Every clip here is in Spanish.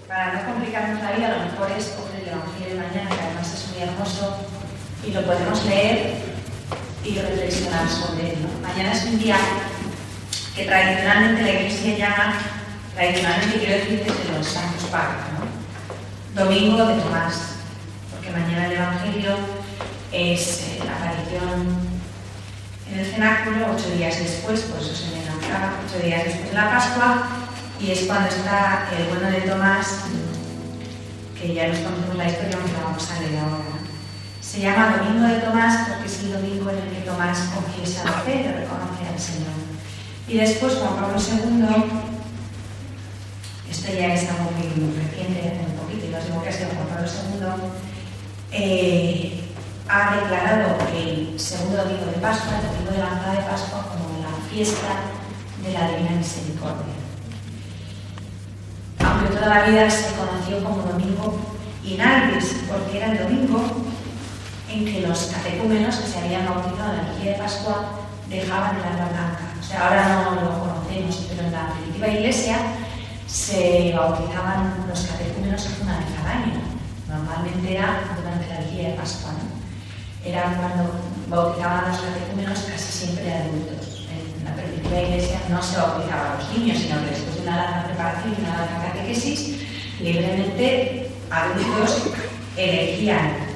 Para no complicarnos la vida, lo mejor es coger el Evangelio de mañana, que además es muy hermoso, y lo podemos leer y reflexionar sobre él, ¿no? Mañana es un día que tradicionalmente la Iglesia llama, tradicionalmente quiero decir desde los santos padres, ¿no? Domingo de Tomás, porque mañana el Evangelio es la aparición en el cenáculo 8 días después, por eso se me lanzaba 8 días después de la Pascua, y es cuando está el bueno de Tomás, que ya nos conocemos la historia, aunque la vamos a leer ahora. Se llama Domingo de Tomás porque es el domingo en el que Tomás confiesa la fe y reconoce al Señor. Y después Juan Pablo II, esto ya es algo muy reciente, hace un poquito, y os digo que ha sido Juan Pablo II, ha declarado el segundo domingo de Pascua, el domingo de la entrada de Pascua, como la fiesta de la Divina Misericordia. Aunque toda la vida se conoció como domingo inalvis, porque era el domingo en que los catecúmenos que se habían bautizado en la vigilia de Pascua dejaban el alba blanca. O sea, ahora no lo conocemos, pero en la primitiva Iglesia se bautizaban los catecúmenos una vez al año. Normalmente era durante la vigilia de Pascua, ¿no? Era cuando bautizaban a los catecúmenos casi siempre adultos. En la primitiva Iglesia no se bautizaban a los niños, sino que después de una larga preparación y una larga catequesis, libremente adultos elegían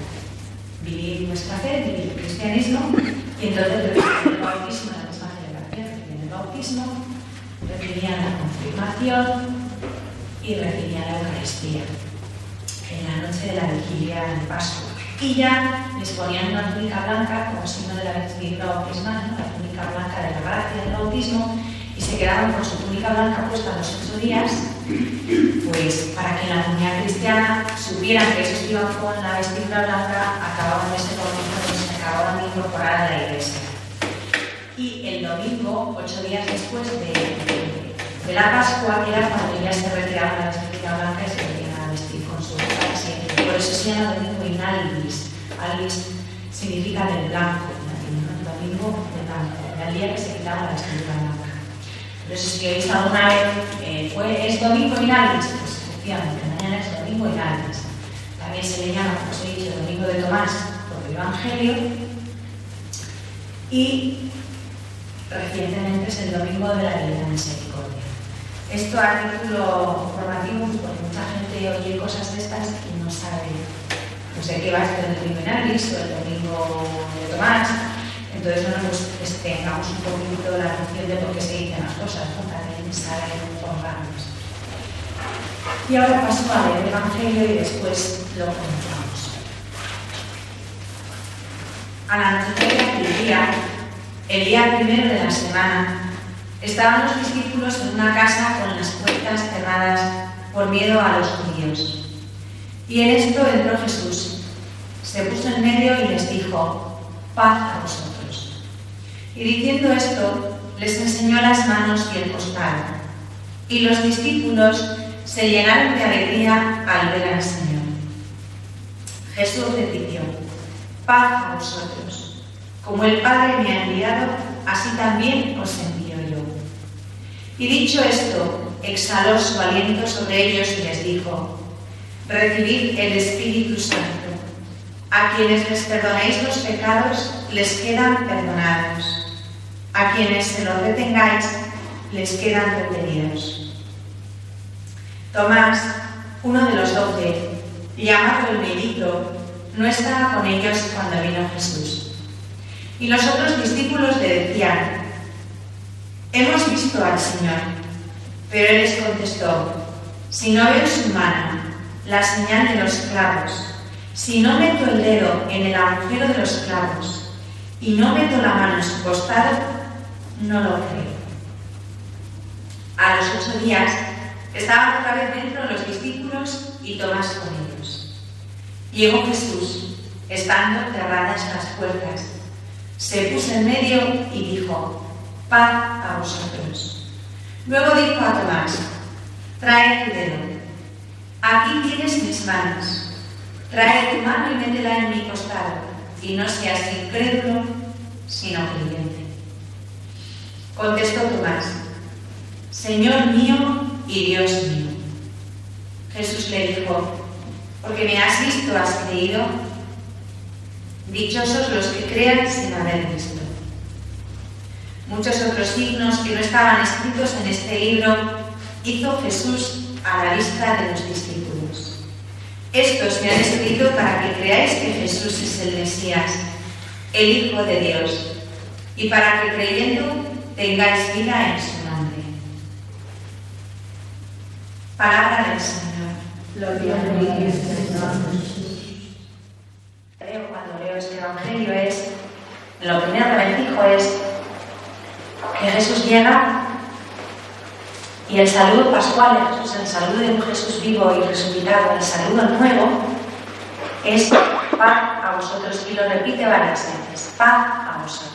vivir nuestra fe, vivir el cristianismo, y entonces recibían el bautismo en la misma celebración, recibían el bautismo, recibían la confirmación y recibían la Eucaristía en la noche de la vigilia de Pascua. Y ya les ponían una túnica blanca como signo de la vestidura bautismal, ¿no? La túnica blanca de la gracia del bautismo, y se quedaban con su túnica blanca puesta los 8 días, pues para que en la comunidad cristiana supieran que esos que iban con la vestidura blanca acababan de ser bautizados y se acababan de incorporar a la Iglesia. Y el domingo, 8 días después de la Pascua, era cuando ya se retiraban la vestidura blanca y se volvían a vestir con su gracia. Por eso se llama domingo inalvis. Alvis significa del blanco, el domingo del blanco, era el día que se quitaba la vestidura blanca. Por eso si habéis alguna vez, ¿es domingo inalvis? Pues efectivamente, mañana es domingo inalvis. También se le llama, como os he dicho, domingo de Tomás por el Evangelio. Y recientemente es el domingo de la Divina Misericordia. Esto a título formativo, porque mucha gente oye cosas de estas y no sabe, no sé qué va a ser el domingo inalvis o el domingo de Tomás. Entonces, bueno, pues tengamos un poquito la noción de por qué se dicen las cosas, ¿no? Para que saber honrarnos. Y ahora paso a leer el Evangelio y después lo comentamos. A la noche de aquel día, el día primero de la semana, estaban los discípulos en una casa con las puertas cerradas por miedo a los judíos. Y en esto entró Jesús, se puso en medio y les dijo: paz a vosotros. Y diciendo esto, les enseñó las manos y el costado. Y los discípulos se llenaron de alegría al ver al Señor. Jesús repitió: paz a vosotros. Como el Padre me ha enviado, así también os envío yo. Y dicho esto, exhaló su aliento sobre ellos y les dijo: recibid el Espíritu Santo. A quienes les perdonéis los pecados, les quedan perdonados. A quienes se los retengáis, les quedan retenidos. Tomás, uno de los 12, llamado el Melito, no estaba con ellos cuando vino Jesús. Y los otros discípulos le decían: hemos visto al Señor. Pero él les contestó: si no veo en su mano la señal de los clavos, si no meto el dedo en el agujero de los clavos y no meto la mano en su costado, no lo creo. A los 8 días estaban otra vez dentro los discípulos y Tomás con ellos. Llegó Jesús, estando cerradas las puertas, se puso en medio y dijo: paz a vosotros. Luego dijo a Tomás: trae tu dedo, aquí tienes mis manos, trae tu mano y métela en mi costado, y no seas incrédulo, sino creyente. Contestó Tomás: Señor mío y Dios mío. Jesús le dijo: porque me has visto, has creído. Dichosos los que crean sin haber visto. Muchos otros signos que no estaban escritos en este libro hizo Jesús a la vista de los discípulos. Estos se han escrito para que creáis que Jesús es el Mesías, el Hijo de Dios, y para que creyendo tengáis vida en su nombre. Palabra del Señor. Gloria a ti, Señor Jesús. Cuando leo este Evangelio lo primero que me fijo es que Jesús llega y el saludo pascual de Jesús, el saludo de un Jesús vivo y resucitado, el saludo nuevo es paz a vosotros, y lo repite varias veces, paz a vosotros.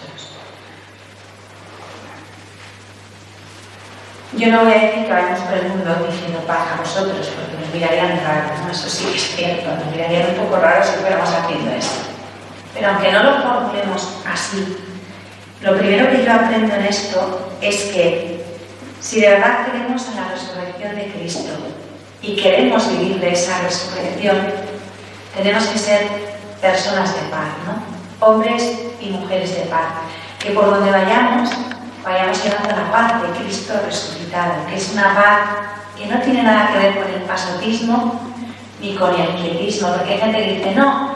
Yo no voy a decir que vayamos por el mundo diciendo paz a vosotros, porque nos mirarían raro, ¿no? Eso sí que es cierto, nos mirarían un poco raro si fuéramos haciendo esto. Pero aunque no lo formulemos así, lo primero que yo aprendo en esto es que si de verdad creemos en la resurrección de Cristo y queremos vivir de esa resurrección, tenemos que ser personas de paz, ¿no? Hombres y mujeres de paz, que por donde vayamos llevando la paz de Cristo resucitado, que es una paz que no tiene nada que ver con el pasotismo ni con el quietismo, porque hay gente que dice: no,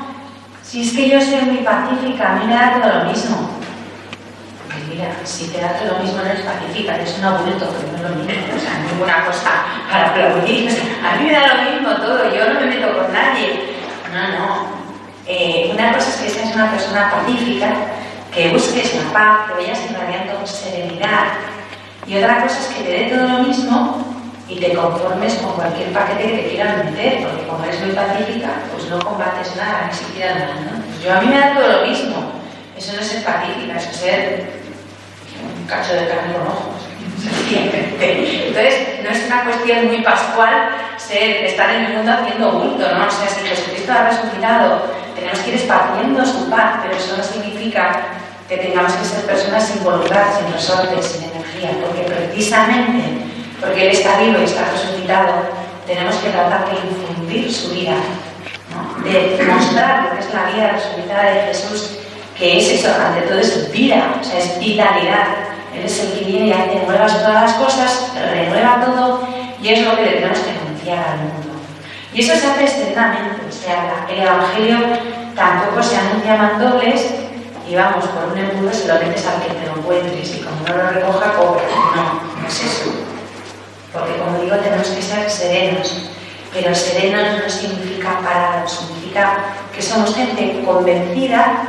si es que yo soy muy pacífica, a mí me da todo lo mismo. Pues mira, si te da todo lo mismo no eres pacífica, eres un aburrito, pero no es lo mismo, o sea, ninguna cosa para aplaudir. A mí me da lo mismo todo, yo no me meto con nadie. No. Una cosa es que seas una persona pacífica, que busques la paz, que vayas irradiando con serenidad, y otra cosa es que te dé todo lo mismo y te conformes con cualquier paquete que te quieran meter, porque como eres muy pacífica, pues no combates nada, ni siquiera nada, ¿no? Pues a mí me da todo lo mismo. Eso no es ser pacífica, eso es ser un cacho de carne con ojos. Entonces, no es una cuestión muy pascual estar en el mundo haciendo bulto, ¿no? O sea, si Jesucristo ha resucitado, tenemos que ir esparciendo su paz, pero eso no significa que tengamos que ser personas sin voluntad, sin resortes, sin energía, porque precisamente porque Él está vivo y está resucitado, tenemos que tratar de infundir su vida, ¿no? De mostrar lo que es la vida resucitada de Jesús, que es eso, ante todo es vida, o sea, es vitalidad. Él es el que viene y hace nuevas todas las cosas, renueva todo, y es lo que le tenemos que anunciar al mundo. Y eso se hace externamente, o sea, el Evangelio tampoco se anuncia mandobles y vamos, por un embudo se lo metes al que te lo encuentres, y como no lo recoja, cobra. No es eso. Porque como digo, tenemos que ser serenos, pero serenos no significa parados, significa que somos gente convencida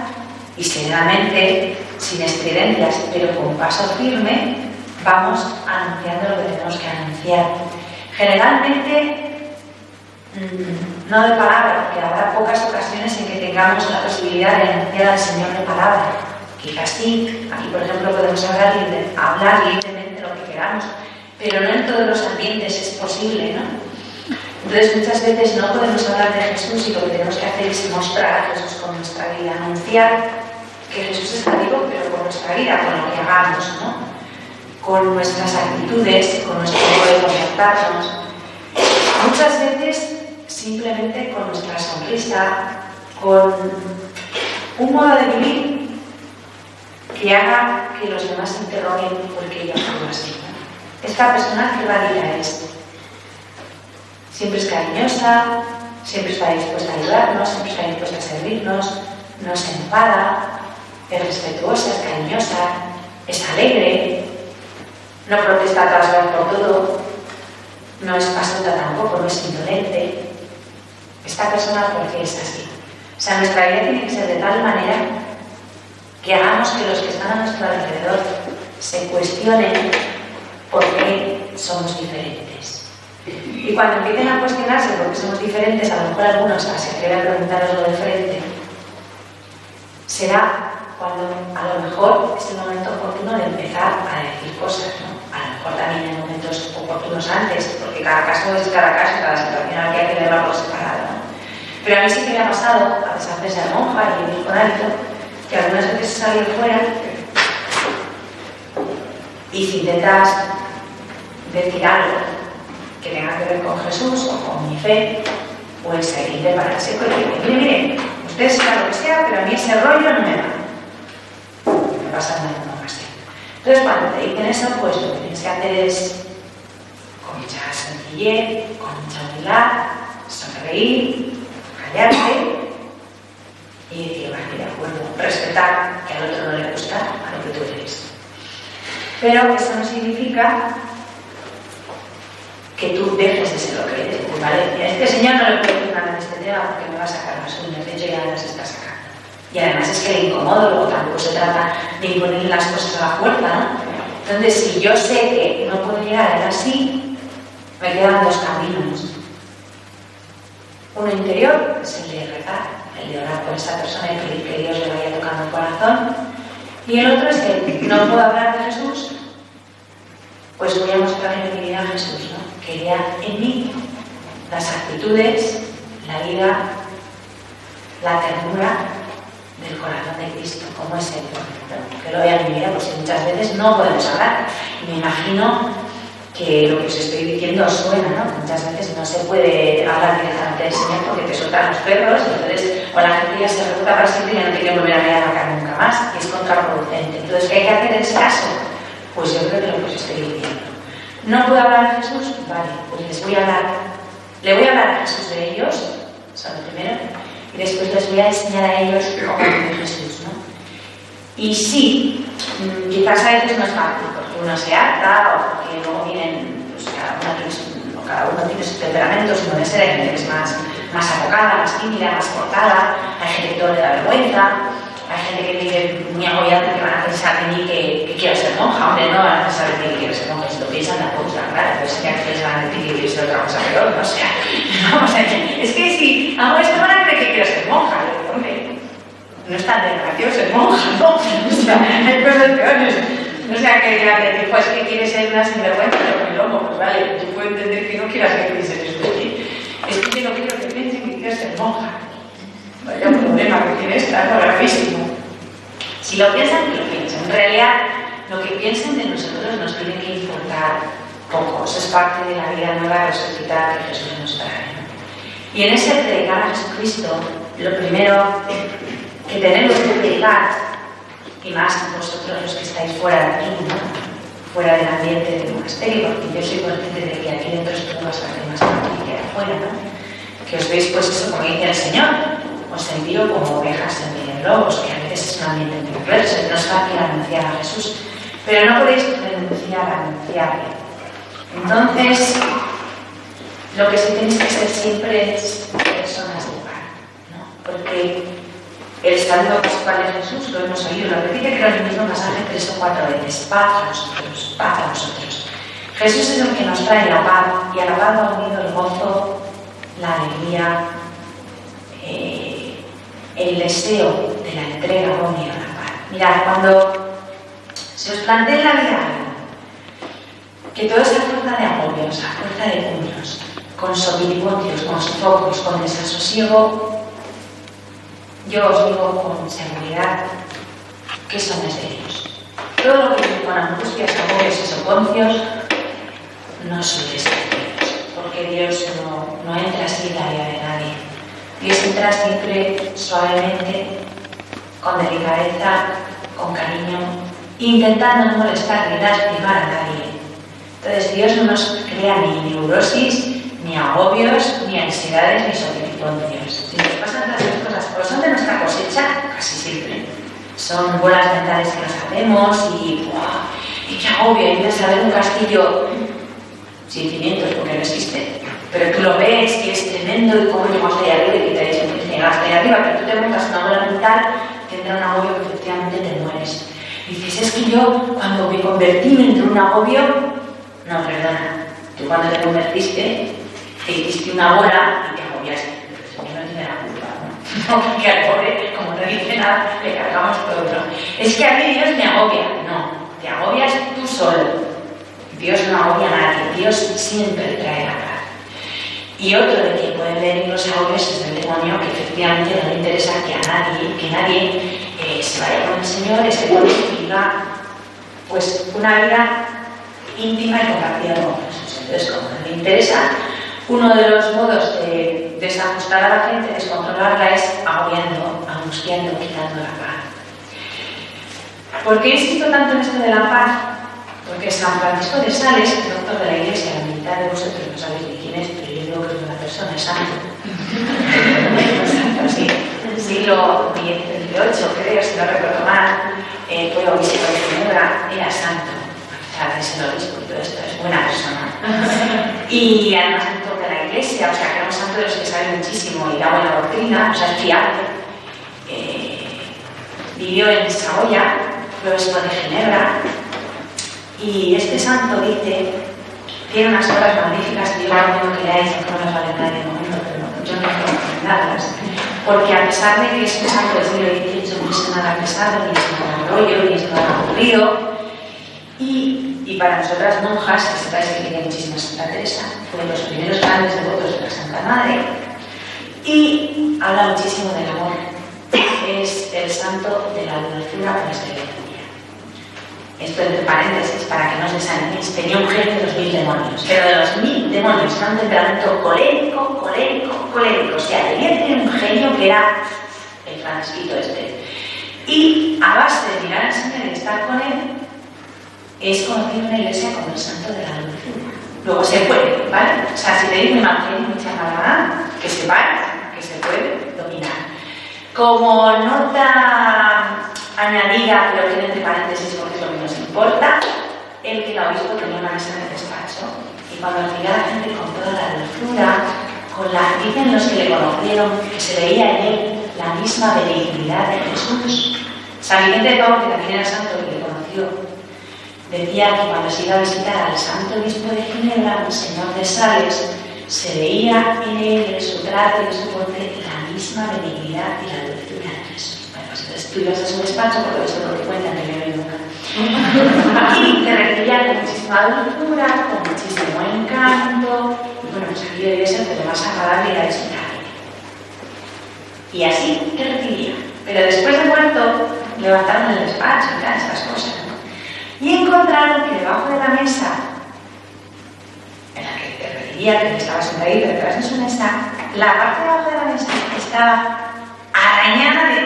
y serenamente, sin estridencias, pero con paso firme, vamos anunciando lo que tenemos que anunciar. Generalmente, no de palabra, porque habrá pocas ocasiones en que tengamos la posibilidad de anunciar al Señor de palabra. Quizás sí, aquí por ejemplo podemos hablar libremente lo que queramos, pero no en todos los ambientes es posible, ¿no? Entonces muchas veces no podemos hablar de Jesús y lo que tenemos que hacer es mostrar a Jesús con nuestra vida, anunciar que Jesús está vivo, pero con nuestra vida, con lo que hagamos, ¿no? Con nuestras actitudes, con nuestro modo de comportarnos. Muchas veces simplemente con nuestra sonrisa, con un modo de vivir que haga que los demás se interroguen por qué yo actúo así, ¿no? Esta persona que radica es, siempre es cariñosa, siempre está dispuesta a ayudarnos, siempre está dispuesta a servirnos, no se enfada, es respetuosa, es cariñosa, es alegre, no protesta a todas horas por todo, no es pasota tampoco, no es indolente. Esta persona, ¿por qué es así? O sea, nuestra vida tiene que ser de tal manera que hagamos que los que están a nuestro alrededor se cuestionen por qué somos diferentes. Y cuando empiecen a cuestionarse por qué somos diferentes, a lo mejor algunos se atreven a preguntarnos lo de frente, será cuando a lo mejor es el momento oportuno de empezar a decir cosas, ¿no? A lo mejor también en momentos oportunos antes, porque cada caso es cada caso, cada situación habría que verla por separado, ¿no? Pero a mí sí que me ha pasado, a pesar de ser monja y vivir con hábito, que algunas veces he salido fuera y si intentas decir algo que tenga que ver con Jesús o con mi fe, pues hay que prepararse con el que mire, usted será lo que sea, pero a mí ese rollo no me va. Me pasa en alguna ocasión. Entonces, cuando te dicen eso, pues lo que tienes que hacer es, con mucha sencillez, con mucha humildad, sonreír, callarte y decir, vale, de acuerdo, respetar que al otro no le gusta a lo que tú eres. Pero eso no significa que tú dejes de ser lo que eres. Pues, vale, a este señor no le puedo decir nada en este tema porque me va a sacar las uñas, de hecho ya las está sacando. Y además es que le incomodo, luego tampoco se trata de imponerle las cosas a la fuerza, ¿no? Entonces, si yo sé que no puedo llegar a él así, me quedan dos caminos. Uno interior, que es el de rezar, el de orar por esa persona y pedir que Dios le vaya tocando el corazón. Y el otro es que no puedo hablar de Jesús, pues voy a mostrarle mi vida a Jesús, ¿no? Que vea en mí las actitudes, la vida, la ternura del corazón de Cristo, como es Él, ¿no? Que lo vea en mi vida, pues muchas veces no podemos hablar. Y me imagino que lo que os estoy diciendo os suena, ¿no? Muchas veces no se puede hablar directamente del Señor porque te sueltan los perros y entonces o la gente ya se refuta para siempre y ya no quiere volver a mirar a la cara nunca más y es contraproducente. Entonces, ¿qué hay que hacer en ese caso? Pues yo creo que lo que os estoy diciendo. ¿No puedo hablar de Jesús? Vale, pues les voy a hablar. Le voy a hablar a Jesús de ellos, eso es lo primero, y después les voy a enseñar a ellos cómo vive Jesús, ¿no? Y sí, quizás a veces no es fácil, porque uno se harta o porque luego vienen, pues cada uno tiene sus temperamentos, y puede ser, hay gente que es más abocada, más tímida, más cortada, hay gente que todo le da vergüenza, hay gente que vive muy agobiada que van a pensar de mí que quiero ser monja, hombre, no van a pensar de mí que quiero ser monja, si lo piensan tampoco es la verdad, pues que les van a decir que quiero ser otra cosa peor, ¿no? O sea, vamos a ver, es que si hago esto van a creer que quiero ser monja, hombre, no es tan gracioso ser monja, ¿no? O sea, hay cosas peores. O sea, que decir, pues que quieres ser una sinvergüenza, pero muy loco, pues vale, yo puedo entender que no quieras que piensen esto de ti. Es que yo no quiero que piensen que quieres ser monja. Vaya problema que tiene esta, es gravísimo. Si lo piensan, que lo piensen. En realidad, lo que piensen de nosotros nos tiene que importar poco. Eso es parte de la vida nueva resucitada que Jesús nos trae, ¿no? Y en ese predicar a Jesucristo, lo primero que tenemos que predicar, y más vosotros los que estáis fuera de aquí, ¿no? Fuera del ambiente del monasterio, porque yo soy consciente de que aquí dentro es todo bastante más fácil que afuera, ¿no? Que os veis, pues eso, como dice el Señor, os envío como ovejas en medio de lobos, que a veces es un ambiente muy perverso, no es fácil anunciar a Jesús, pero no podéis renunciar a anunciarle. Entonces, lo que sí tenéis que ser siempre es personas de paz, ¿no? Porque el saludo pascual de Jesús, lo hemos oído, lo repite creo en el mismo pasaje 3 o 4 veces, paz a vosotros, paz a vosotros. Jesús es el que nos trae la paz, y a la paz va unido el gozo, la alegría, el deseo de la entrega unido a la paz. Mirad, cuando se os plantea en la vida algo, que toda esa fuerza de agobios, esa fuerza de puños, con sobreponios, con sofocos, con desasosiego, yo os digo con seguridad que eso no es de Dios. Todo lo que viene con angustias, agobios y soponcios no suele ser de Dios, porque Dios no entra así en la vida de nadie. Dios entra siempre suavemente, con delicadeza, con cariño, intentando no molestar ni lastimar a nadie. Entonces Dios no nos crea ni neurosis, ni agobios, ni ansiedades, ni sobreponios. Si nos pasan todas las cosas, o son de nuestra cosecha, casi siempre. Son bolas mentales que nos hacemos y qué agobio, y piensas ver un castillo sin cimientos, porque no existe. Pero tú lo ves y es tremendo y cómo llegas ahí arriba y que te dicen que llegas ahí arriba, pero tú te montas una bola mental, tendrá un agobio que efectivamente te mueres. Y dices, es que yo cuando me convertí me entró un agobio. No, perdona, tú cuando te convertiste te hiciste una bola y te agobiaste. Pero el Señor no tiene la culpa, ¿no? No, porque al pobre, como no dice nada, le cargamos todo, ¿no? Es que a mí Dios me agobia. No, te agobias tú solo. Dios no agobia a nadie, Dios siempre trae la paz. Y otro de quien pueden venir los agobios es el demonio, que efectivamente no le interesa que nadie se vaya con el Señor, esté con él y viva pues una vida íntima y compartida con Jesús. Entonces, como no le interesa, uno de los modos de desajustar a la gente, descontrolarla, es agobiando, angustiando, quitando la paz. ¿Por qué insisto tanto en esto de la paz? Porque San Francisco de Sales, doctor de la Iglesia, la mitad de vosotros no sabéis ni quién es, pero yo digo que es una persona, es santo. Sí, siglo XVIII, creo, si no recuerdo mal, fue obispo de Ginebra, era santo. A veces el obispo y todo esto, es buena persona. Y además doctor de la Iglesia, o sea, que era un santo de los que sabe muchísimo y da buena doctrina, o sea, es fiable. Vivió en Saboya, fue obispo de Ginebra, y este santo dice, tiene unas obras magníficas que yo recomiendo que leáis, no las vale nadie de momento, pero yo no puedo recomendarlas, porque a pesar de que es un santo del siglo XVIII, no es nada pesado, ni es nada rollo, ni es nada aburrido, y para nosotras monjas, que sepáis que quería muchísima Santa Teresa, fue de los primeros grandes devotos de la Santa Madre, y habla muchísimo del amor. Es el santo de la dulzura por excelencia. Esto entre paréntesis, para que no os desaniméis, tenía un genio de los 1000 demonios, pero de los 1000 demonios, era un temperamento colérico, o sea, debía tener un genio que era el Francisquito este. Y a base de mirar al Señor y estar con él, es conocido en la Iglesia como el santo de la dulzura. Luego se puede, ¿vale? O sea, si tenéis un evangelio, mucha maldad, que sepáis que se puede dominar. Como nota añadida, pero que entre paréntesis porque es lo que nos importa, el que el obispo tenía una mesa en el despacho y cuando recibía a la gente con toda la dulzura, dicen los que le conocieron que se veía en él la misma benignidad de Jesús. San Vicente de Paúl, que también era santo y le conoció, decía que cuando se iba a visitar al santo obispo de Ginebra, el señor de Sales, se veía en él, en su trato y en su porte, la misma benignidad y la dulzura de Jesús. Bueno, pues entonces tú ibas a su despacho, porque eso es lo que cuentan, que yo no he nunca. Y te recibía con muchísima dulzura, con muchísimo encanto, y bueno, pues aquí debía ser de lo más agradable ir a visitarle. Y así te recibía. Pero después de muerto, levantaron el despacho y todas estas cosas, ¿no? Y encontraron que debajo de la mesa en la que te recibía, que estaba sentadito detrás de su mesa, la parte de abajo de la mesa estaba arañada de...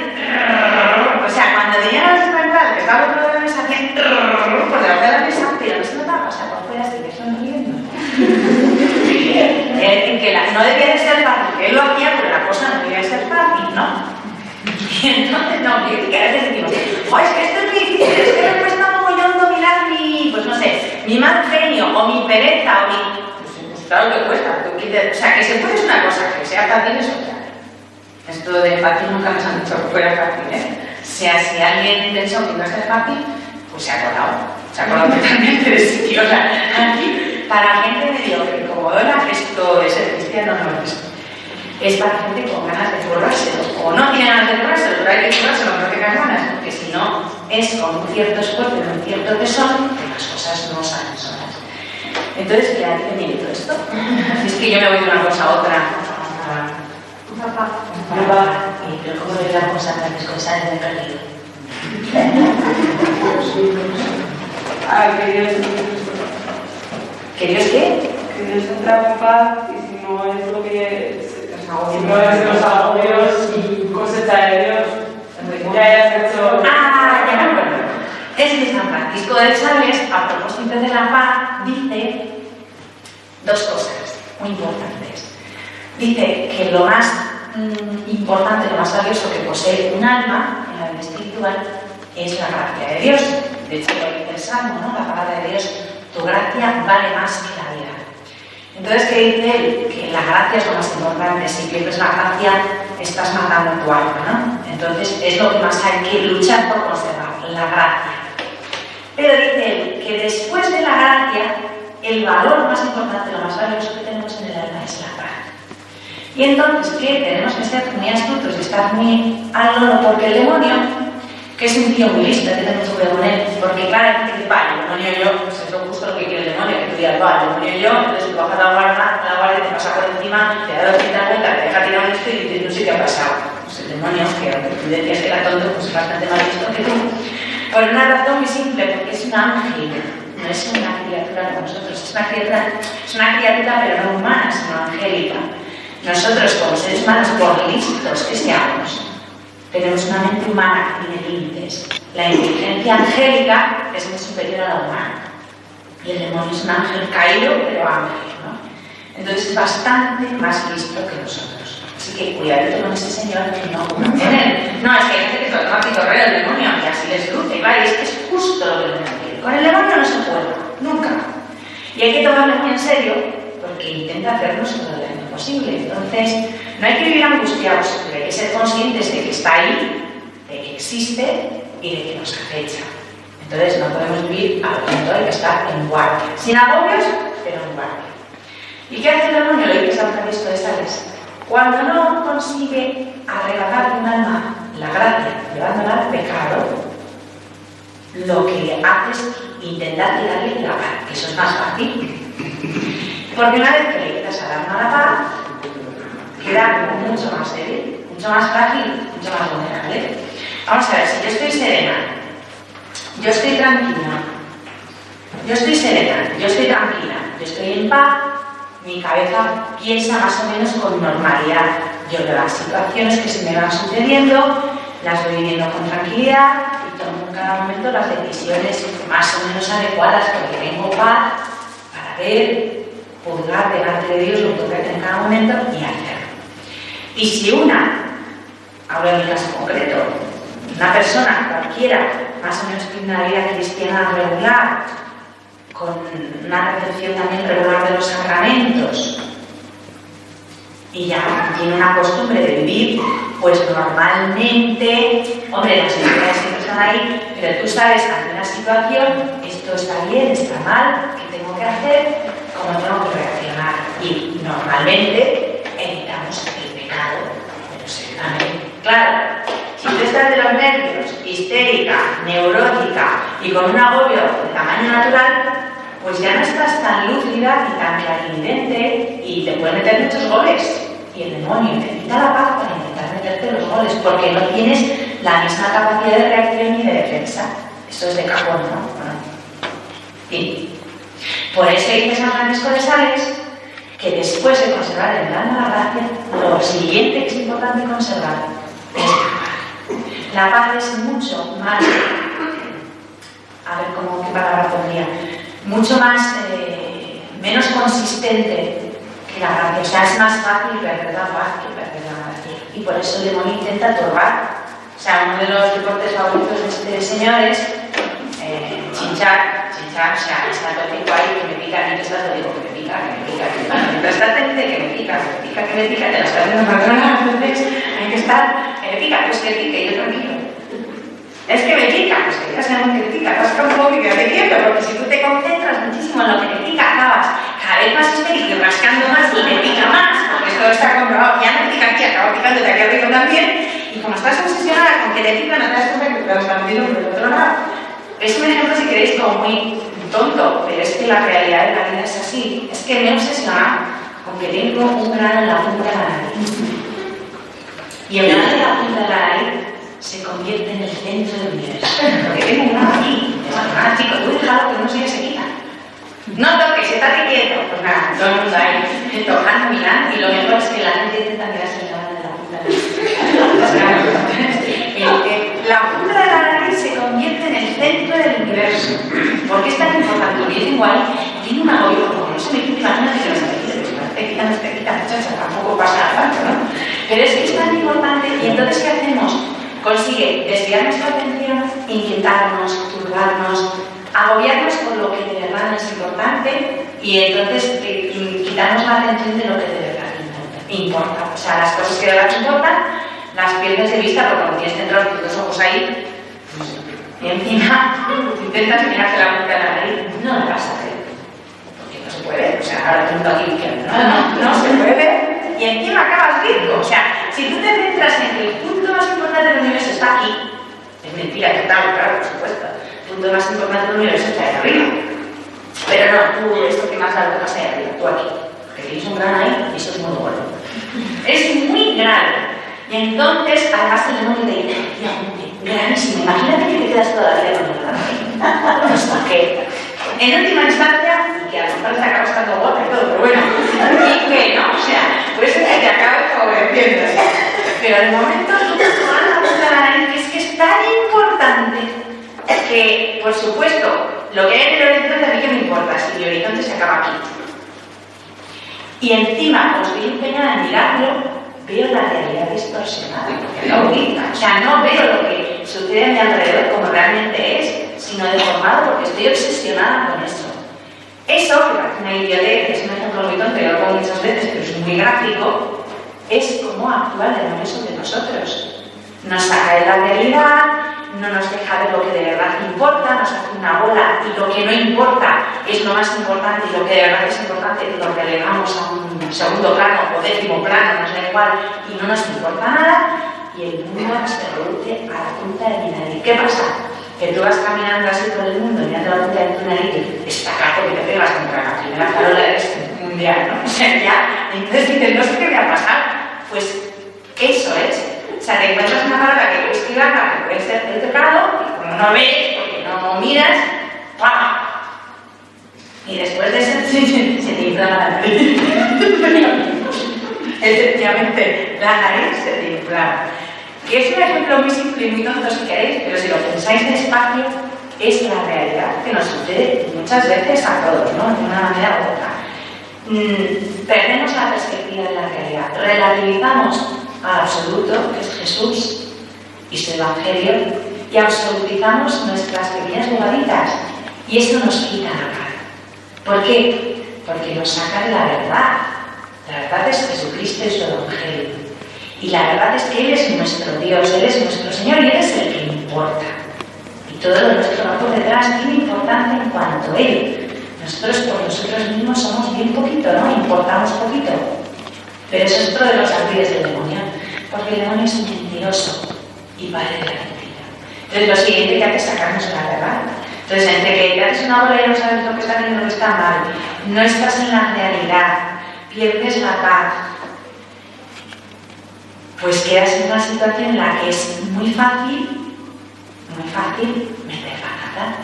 O sea, cuando tenían la desconectada, que estaba dentro de la mesa, hacía por debajo de la mesa, pero no se notaba, o sea, por fuera estoy sonriendo. Que no debía de ser fácil, que él lo hacía, pero la cosa no debía de ser fácil, ¿no? Y entonces, no, que a veces decimos, es que esto es muy difícil, es que me cuesta mogollón dominar mi, pues no sé, mi mal genio, o mi pereza, o mi... Pues claro que cuesta, o sea, que se puede es una cosa, que sea fácil es otra. Esto de fácil nunca nos han dicho que fuera fácil, ¿eh? O sea, si alguien pensó que iba a ser fácil, pues se ha colado totalmente de sitio. O sea, aquí, para gente mediocre, como Dora, esto de ser cristiano no es. Es para gente con ganas de currárselo, o no tiene ganas de currárselo, pero hay que currárselo, no tengas ganas, porque si no, es con un cierto esfuerzo, con un cierto tesón, que las cosas no salen solas. Entonces, ¿qué hace bien todo esto? Así es que yo me voy de una cosa a otra. Papá. Y pero ¿cómo le damos a Francisco de Sales de perdido? ¿Que Dios qué? Que Dios entra en paz y si no es lo que es, si no es los agobios y cosecha de Dios, ya hayas hecho... Ya me acuerdo. Es que San Francisco de Sales, a propósito de la paz, dice dos cosas muy importantes. Dice que lo más importante, lo más valioso que posee un alma en la vida espiritual es la gracia de Dios. De hecho, lo dice el Salmo, ¿no? La palabra de Dios, tu gracia vale más que la vida. Entonces, ¿qué dice él? Que la gracia es lo más importante. Si pierdes la gracia, estás matando tu alma, ¿no? Entonces, es lo que más hay que luchar por conservar, la gracia. Pero dice él que después de la gracia, el valor más importante, lo más valioso que tenemos en el alma es la paz. Y entonces, ¿qué? Tenemos que ser muy astutos y estar muy al loro, porque el demonio, que es un tío muy listo, tiene mucho cuidado con él, porque claro, hay gente que dice, vale, el demonio y yo, pues es justo lo que quiere el demonio, que tú digas, vale, el demonio y yo, entonces tú bajas la guardia, te pasa por encima, te da 200 vueltas, te deja tirar un esto y dices, no sé qué ha pasado. Pues el demonio, que aunque tú decías que era tonto, pues es bastante más listo que tú. Por una razón muy simple, porque es un ángel, no no es una criatura como nosotros, es una criatura pero no humana, sino angélica. Nosotros, como seres humanos, por listos que seamos, tenemos una mente humana que tiene límites. La inteligencia angélica es muy superior a la humana. Y el demonio es un ángel caído, pero ángel, ¿no? Entonces es bastante más listo que nosotros. Así que cuidadito con ese señor que no tiene. No, es que hay gente que toma pitorreo del demonio y así les luce, ¿vale? Es que es justo lo que el demonio quiere. Con el demonio no se puede, nunca. Y hay que tomarlo muy en serio porque intenta hacernos todo el daño posible. Entonces, no hay que vivir angustiados, pero hay que ser conscientes de que está ahí, de que existe y de que nos acecha. Entonces, no podemos vivir al punto de que estar en guardia. Sin agobios, pero en guardia. ¿Y qué hace el demonio? Lo dice San Francisco de Sales. Cuando no consigue arrebatar de un alma la gracia, llevándola al pecado, lo que hace es intentar tirarle la paz, que eso es más fácil. Porque una vez que le quitas al alma la paz, queda mucho más débil, mucho más frágil, mucho más vulnerable. Vamos a ver, si yo estoy serena, yo estoy tranquila, yo estoy serena, yo estoy tranquila, yo estoy en paz, mi cabeza piensa más o menos con normalidad. Yo veo las situaciones que se me van sucediendo, las voy viviendo con tranquilidad y tomo en cada momento las decisiones más o menos adecuadas porque tengo paz para ver, juzgar delante de Dios lo que toca en cada momento y hacer. Y si hablo en mi caso concreto, una persona cualquiera, más o menos tiene una vida cristiana regular, con una recepción también regular de los sacramentos, y ya tiene una costumbre de vivir, pues normalmente, hombre, las entidades siempre están ahí, pero tú sabes ante una situación, esto está bien, está mal, ¿qué tengo que hacer? ¿Cómo tengo que reaccionar? Y normalmente evitamos el pecado, pero seguramente. Claro, si tú estás de los nervios, histérica, neurótica y con un agobio de tamaño natural, pues ya no estás tan lúcida y tan clarividente y te pueden meter muchos goles. Y el demonio te quita la paz para intentar meterte los goles, porque no tienes la misma capacidad de reacción y de defensa. Eso es de cajón, ¿no? Bueno, sí. Por eso dice San Francisco de Sales que después de conservar el alma la gracia, lo siguiente que es importante conservar es la paz. La paz es mucho más, a ver qué palabra pondría, mucho más, menos consistente que la gracia. O sea, es más fácil perder la paz que perder la gracia. Y por eso el demonio intenta turbar. O sea, uno de los deportes favoritos de este señor es chinchar, o sea, está tópico ahí que me pica, y que está tópico que me pica. Mientras está teniendo que me pica, te la está haciendo más grande, entonces hay que estar, que me pica, pues que pique, yo tranquilo. Es que me pica, pues que ya sabes que me pica, rasca un poco y quédate quieto, porque si tú te concentras muchísimo en lo que te pica, acabas cada vez más histérico y rascando más y te pica más, porque esto está comprobado, ya no te pica aquí, acaba picándote aquí arriba también, y como estás obsesionada con que te pica, no te das cuenta que te vas expandiendo por el otro lado. Es un ejemplo, si queréis, como muy tonto, pero es que la realidad de la vida es así. Es que me he obsesionado con que tengo un grano en la punta de la nariz. Y el grano de la punta de la nariz se convierte en el centro del universo. Porque tengo un grano aquí. Es chico, tú déjalo que no se quita. No toques, estate quieto. Pues nada, todo el mundo ahí tocando, mirando, y lo mejor es que la gente intenta mirarse el grano de la punta de la nariz. La punta de la nariz se convierte en el centro del universo. ¿Por qué es tan importante? Porque yo tengo ahí, tiene un agobio, como no se me quita, imagínate que no se te quita, muchacha, tampoco pasa tanto, ¿no? Pero es que es tan importante, y entonces, ¿qué hacemos? Consigue desviar nuestra atención, inquietarnos, turbarnos, agobiarnos por lo que de verdad no es importante, y entonces quitarnos la atención de lo que de verdad importa. O sea, las cosas que de verdad importan las pierdes de vista, porque cuando tienes centrados tus dos ojos ahí, pues, y encima intentas mirarte la punta de la nariz, no lo vas a hacer, porque no se puede. O sea, ahora te pregunto aquí, no se puede, y encima acabas rico. O sea, si tú te centras en que el punto más importante del universo está aquí, es mentira, total, claro, por supuesto, el punto más importante del universo está ahí arriba, pero no, tú, esto que más da lo que pasa ahí arriba, tú aquí, que tienes un gran ahí, y eso es muy bueno. Es muy grave. Y entonces, además el demonio te dice, gravísimo, imagínate que te quedas todavía con el grano. Pues ¿por qué? en última instancia, y que a lo mejor te acabas estando guapa y todo, pero bueno, y que no, o sea, puede ser que te acabes favoreciendo. Pero de momento, tú te vas a apuntar a la que es tan importante que, por supuesto, lo que hay en el horizonte a mí que me importa, si mi horizonte se acaba aquí. Y encima, como estoy empeñada en mirarlo, veo la realidad distorsionada, porque no bonita. O sea, no veo lo que sucede a mi alrededor como realmente es, sino deformado porque estoy obsesionada con eso. Eso, que parece una idiotez, es un ejemplo muy tonto, yo lo hago muchas veces, pero es muy gráfico, es cómo actúa el demonio sobre nosotros. Nos saca de la realidad, no nos deja ver lo que de verdad importa, nos hace una bola y lo que no importa es lo más importante y lo que de verdad es importante lo relegamos a un segundo plano o décimo plano, no sé igual, y no nos importa nada y el mundo se reduce a la punta de mi nariz. ¿Qué pasa? Que tú vas caminando así por el mundo mirando la punta de tu nariz y estacazo que te pegas contra la primera farola de este mundial, ¿no? O sea, ya, entonces dices, no sé qué me va a pasar. Pues eso es. O sea, te encuentras una palabra que puedes escribir, que puede ser el pecado, y como no ves, porque no miras, ¡pam! Y después de eso se te infla la nariz. Efectivamente, la nariz se te infla. Que es un ejemplo muy simple y muy tonto si queréis, pero si lo pensáis despacio, es la realidad que nos sucede muchas veces a todos, ¿no? De una manera u otra. Perdemos la perspectiva de la realidad, relativizamos al absoluto, que es Jesús y su Evangelio, y absolutizamos nuestras pequeñas jugaditas, y eso nos quita la paz. ¿Por qué? Porque nos saca de la verdad. La verdad es Jesucristo y su Evangelio, y la verdad es que Él es nuestro Dios, Él es nuestro Señor, y Él es el que importa, y todo lo nuestro va por detrás tiene importancia en cuanto a Él. Nosotros por nosotros mismos somos bien poquito, ¿no? Importamos poquito. Pero eso es otro de los ardides del demonio, porque el demonio es un mentiroso y padre de la mentira. Entonces lo siguiente que hace es sacarnos la verdad. Entonces entre que te haces una bola y no sabes lo que está bien y lo que está mal, no estás en la realidad, pierdes la paz, pues quedas en una situación en la que es muy fácil meter la pata.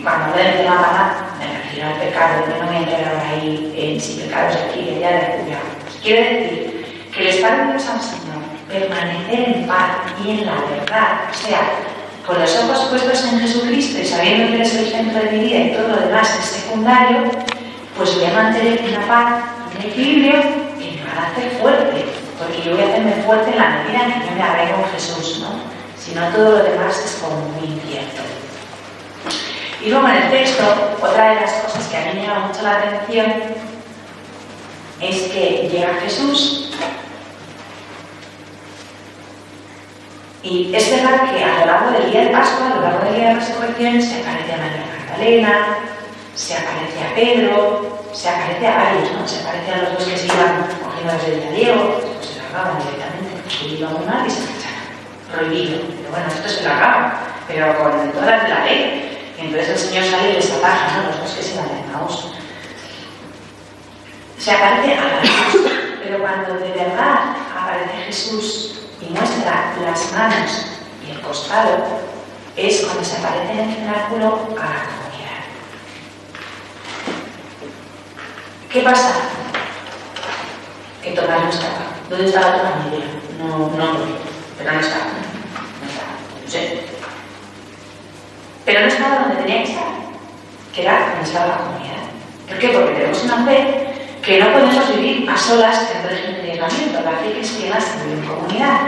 Cuando hablo de meter la pata, me refiero al pecado, yo no voy a entrar ahora ahí en si pecados de aquí, de allá, de allá. Pues quiero decir que el estar unidos al Señor, permanecer en paz y en la verdad, o sea, con los ojos puestos en Jesucristo y sabiendo que Él es el centro de mi vida y todo lo demás es secundario, pues voy a mantener una paz, un equilibrio que me va a hacer fuerte, porque yo voy a hacerme fuerte en la medida en que yo me arraigo con Jesús, ¿no? Si no, todo lo demás es como muy incierto. Y luego en el texto, otra de las cosas que a mí me llama mucho la atención es que llega Jesús y es verdad que a lo largo del día de Pascua, a lo largo del día de resurrección, se aparece a María Magdalena, se aparece a Pedro, se aparece a varios, ¿no? Se aparece a los dos que se iban cogiendo desde el gallego, pues se largaban directamente, porque iba muy mal y se marchaban. Prohibido, pero bueno, esto se largaba, pero con todas las de la ley. Y entonces el Señor sale y les ataja, ¿no? Los dos que se van de Emmaús. Se aparece a Jesús, pero cuando de verdad aparece Jesús y muestra las manos y el costado, es cuando se aparece en el cenáculo a la comunidad. ¿Qué pasa? Que Tomás no estaba. ¿Dónde estaba tu familia? No, pero no estaba. No sé. Pero no estaba donde tenía que estar, que era donde estaba la comunidad. ¿Por qué? Porque tenemos una fe que no podemos vivir a solas en régimen de aislamiento. La fe cristiana se vive en comunidad.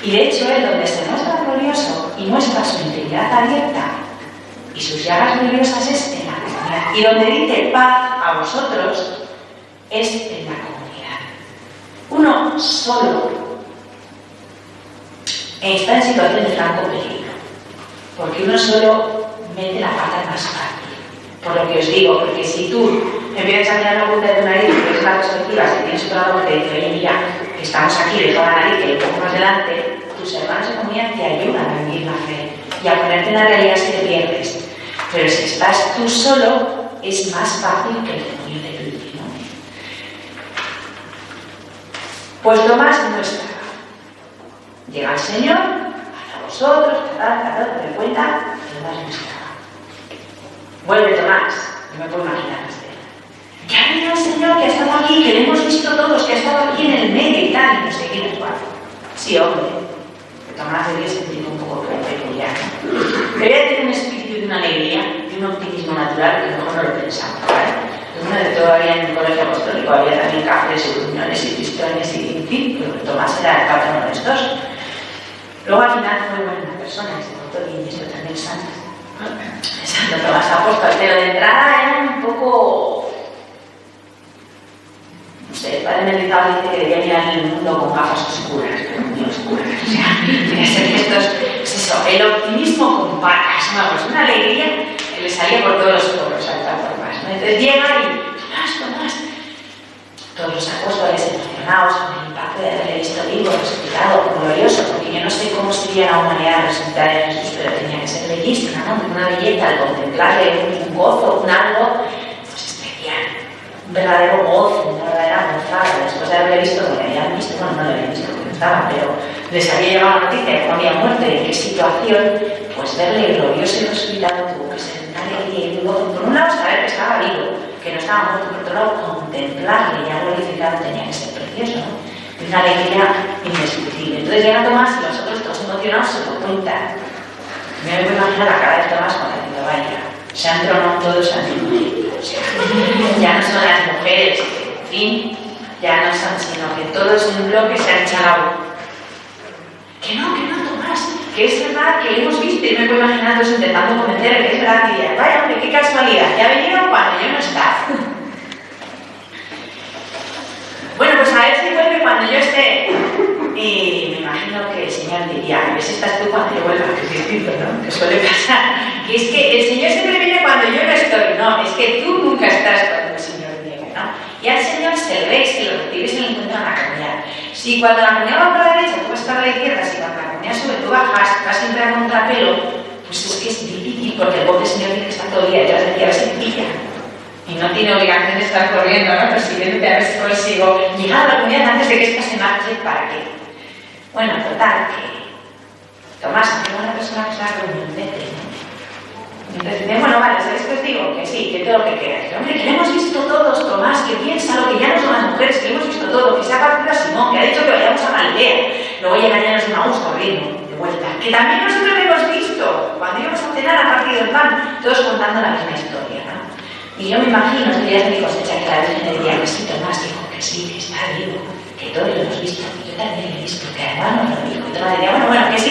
Y de hecho, Él donde se muestra glorioso y muestra su integridad abierta y sus llagas gloriosas es en la comunidad. Y donde dice paz a vosotros es en la comunidad. Uno solo está en situación de franco peligro. Porque uno solo mete la pata más fácil. Por lo que os digo, porque si tú empiezas a mirar la punta de tu nariz y ves la perspectiva, si tienes otro lado que te dice, oye, mira, que estamos aquí, deja la nariz y un poco más delante, tus hermanos de comunidad te ayudan a vivir la fe y a ponerte en la realidad si te pierdes. Pero si estás tú solo, es más fácil que el demonio te cruce, ¿no? Pues Tomás no estaba. Llega el Señor, vosotros, pero cuenta que Tomás no estaba. Vuelve Tomás, no me puedo imaginar la escena. Que ha venido el Señor, que ha estado aquí, que lo hemos visto todos, que ha estado aquí en el medio y tal, y no sé qué, no sé cuál. Sí, hombre. Tomás debía sentir un poco peculiar. Debía tener un espíritu de una alegría, de un optimismo natural, que mejor no lo pensamos, ¿vale? Uno de todavía en el colegio apostólico había también cafés y reuniones y pistones y en fin, pero Tomás era el patrono de estos. Luego al final fue buena persona, se portó bien y eso también santo. Santo Tomás apóstol, pero de entrada era un poco... No sé, el padre Mendizábal dice que debía mirar el mundo con gafas oscuras, pero muy oscuras. O sea, tenía que ser que estos... Es eso, el optimismo con patas, una alegría que le salía por todos los poros al tal Tomás, ¿no? Entonces llega y... Tomás. Todos los apóstoles emocionados con el impacto de haberle visto vivo, resucitado, glorioso, porque yo no sé cómo sería la humanidad resucitada de Jesús, pero tenía que ser bellísima, ¿no? Una belleza al contemplarle, un gozo, un algo pues especial, un verdadero gozo, una verdadera gozada, después de haberle visto lo que habían visto, bueno, no lo habían visto porque no estaba, pero les había llegado la noticia de cómo había muerto y en qué situación, pues verle glorioso y resucitado tuvo que ser una alegría y un gozo. Por un lado, saber que estaba vivo, que no estaba muerto, por otro lado, contemplarle ya glorificado tenía que ser precioso, ¿no? Y una alegría indescriptible. Entonces llega Tomás y los otros todos emocionados se lo cuentan. Me voy a imaginar la cara de Tomás cuando dice, vaya, se han tronado todos a mí. O sea, ya no son las mujeres, en fin, ya no son, sino que todos en bloque se han echado. Que no, Tomás, que es verdad que lo hemos visto y me puedo imaginar todos intentando convencer que es verdad que diría, vaya hombre, qué casualidad, ya vinieron cuando yo no estaba. Bueno, pues a ver si vuelve cuando yo esté. Y me imagino que el Señor diría, a ver si estás tú cuando yo vuelva, que es distinto, ¿no? Que suele pasar. Que es que el Señor siempre viene cuando yo no estoy, no, es que tú nunca estás cuando el Señor viene, ¿no? Y al Señor se ve, se lo recibes y lo encuentras en la comunidad. Si cuando la comunidad va por la derecha, tú vas para la izquierda, si cuando la comunidad sube, tú bajas, vas siempre a contrapelo, pues es que es difícil, porque el pobre Señor dice que está todo el día detrás de ti, a ver si te pilla. Y no tiene obligación de estar corriendo, ¿no? Persiguiéndote a ver si consigo llegar a la comunidad antes de que esta se marche, ¿para qué? Bueno, total, que Tomás, que una persona que se ha reunido en Betel, ¿no? Entonces dice, bueno, vale, ¿sabéis que os digo? Que sí, que todo lo que queráis. Hombre, que lo hemos visto todos, Tomás, que piénsalo, que ya no son las mujeres, que lo hemos visto todo, que se ha partido a Simón, que ha dicho que vayamos a Galilea. Luego llegarían los magos corriendo, de vuelta. Que también nosotros lo hemos visto. Cuando íbamos a cenar ha partido el pan, todos contando la misma historia, ¿no? Y yo me imagino, los días de mi cosecha, que la Virgen le diría que sí, Tomás, dijo que sí, que está vivo, que todos lo hemos visto, que yo también lo he visto, que además nos lo dijo. Y Tomás diría, bueno, que sí,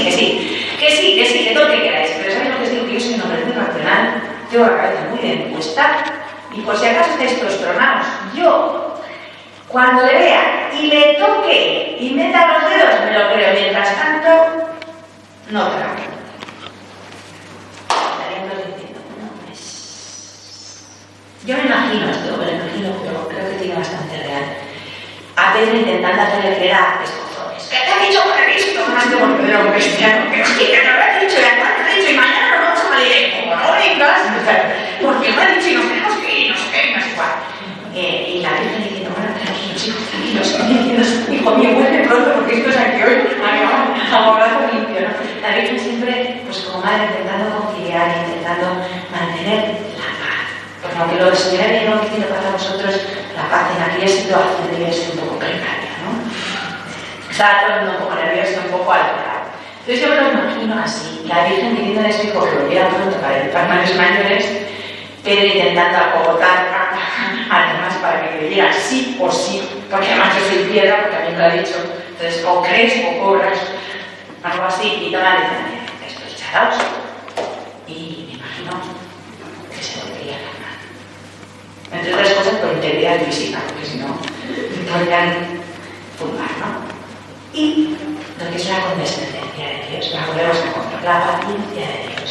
que todo lo que queráis. Pero ¿sabéis lo que os digo? Que yo soy un hombre muy racional, tengo la cabeza muy bien puesta, y por si acaso estáis todos tronados, yo, cuando le vea y le toque y meta los dedos, me lo creo. Mientras tanto, no trago. Yo me imagino esto, pero creo que tiene bastante real. A Pedro intentando hacerle creer a escozones. ¿Qué te ha dicho con el visto? Más como Pedro cristiano. Que sí, que te lo ha dicho, y además te ha dicho, y mañana nos vamos a Galilea. Como no vengas, porque me ha dicho y nos tenemos que ir, no sé qué, no sé cuál. Y la Virgen diciendo, bueno, tranquilos, hijos, tranquilos, hijo mío, vuelve pronto porque esto es aquí hoy, abrazo limpio, ¿no? La Virgen siempre, pues como madre, intentando conciliar, intentando mantener la paz. Porque aunque lo del Señor viene diciendo para vosotros, la paz en aquella situación debe ser un poco precaria, ¿no? Estaba todo el mundo un poco nervioso, un poco alterado. Entonces yo me lo imagino así, la Virgen diciendo a su hijo que volviera pronto para evitar males mayores, Pedro intentando acogotar a demás para que creyera sí o sí, porque además yo soy piedra, porque a mí me lo ha dicho, entonces o crees o cobras, algo así, y toda la dice, estos charaos, y me imagino que se volvería a calmar. Entre otras cosas por integridad física, porque si no, podrían fumar, ¿no? Y lo que es la condescendencia de Dios, la volvemos a encontrar, la paciencia de Dios,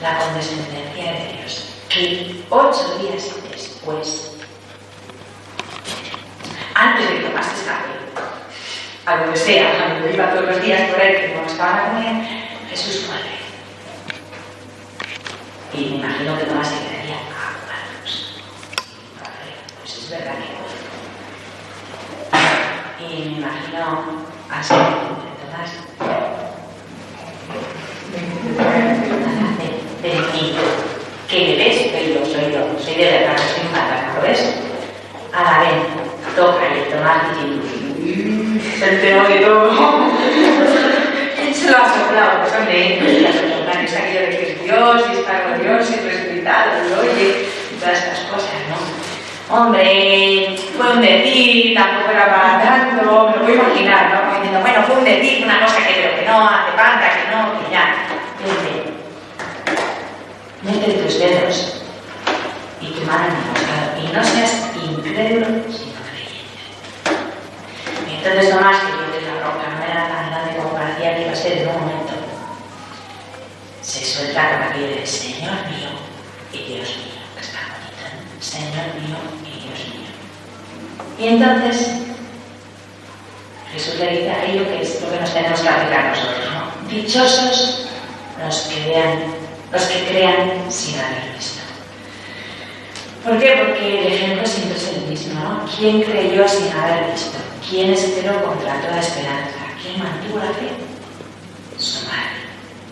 la condescendencia de Dios, que 8 días después, antes de que Tomás escape, a donde sea, a donde iba todos los días por él, que no estaban a comer, Jesús muere. Y me imagino que Tomás se quedaría a manos. Pues es verdad que y me imagino al Señor de Tomás. Bendito, que le ves, soy de verdad, soy fatal, ¿lo ves? Ahora ven, toca y Tomás dice, el tema de todo. ¿Quién se lo ha soplado? Pues hombre, no se lo soplan, es aquello de que es Dios, y está con Dios, y resucitado, y oye, y todas estas cosas, ¿no? Hombre, fue un decir, tampoco era para tanto, me lo puedo imaginar, ¿no? Como diciendo, bueno, fue un decir, una cosa que pero que no, hace falta, que no, que ya. Mete tus dedos y tu mano en el costado, y no seas incrédulo, sino creyente. Y entonces Tomás, que yo que la roca no era tan grande como parecía que iba a ser en un momento, se suelta con aquello de Señor mío y Dios mío, que está bonito, ¿no? Señor mío y Dios mío. Y entonces Jesús le dice aquello que es lo que nos tenemos que aplicar nosotros, ¿no? Dichosos los que crean sin haber visto. ¿Por qué? Porque el ejemplo siempre es el mismo, ¿no? ¿Quién creyó sin haber visto? ¿Quién esperó contra toda esperanza? ¿Quién mantuvo la fe? Su madre.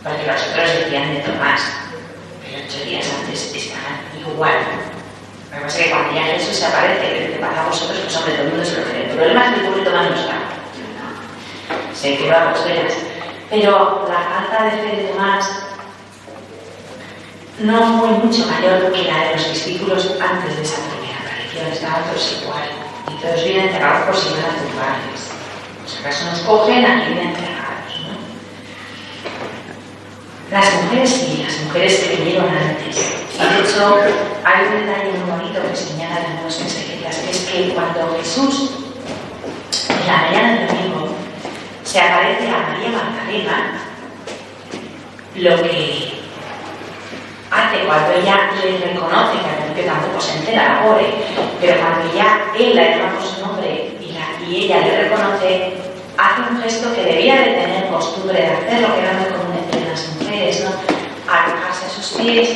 Porque los otros decían de Tomás, pero 8 días antes estaban igual. Lo que pasa es que cuando ya Jesús se aparece, que te pasa a vosotros, pues hombre, todo el mundo se lo cree. El problema es que el pobre Tomás no está. Se quedó a posteras. Pero la falta de fe de Tomás no fue mucho mayor que la de los discípulos antes de esa primera aparición. Estaban todos igual. Y todos vienen enterrados por si van a tumbarles. Pues acaso nos cogen, aquí vienen enterrados, ¿no? Las mujeres sí, las mujeres que vinieron antes. Y de hecho, hay un detalle muy bonito que señala en algunos exegetas, que es que cuando Jesús, en la mañana del domingo, se aparece a María Magdalena, lo que hace cuando ella le reconoce, que al principio tampoco se entera, la pobre, pero cuando ya él la llama por su nombre y ella le reconoce, hace un gesto que debía de tener costumbre de hacerlo, que era muy común entre las mujeres, ¿no? Arrojarse a sus pies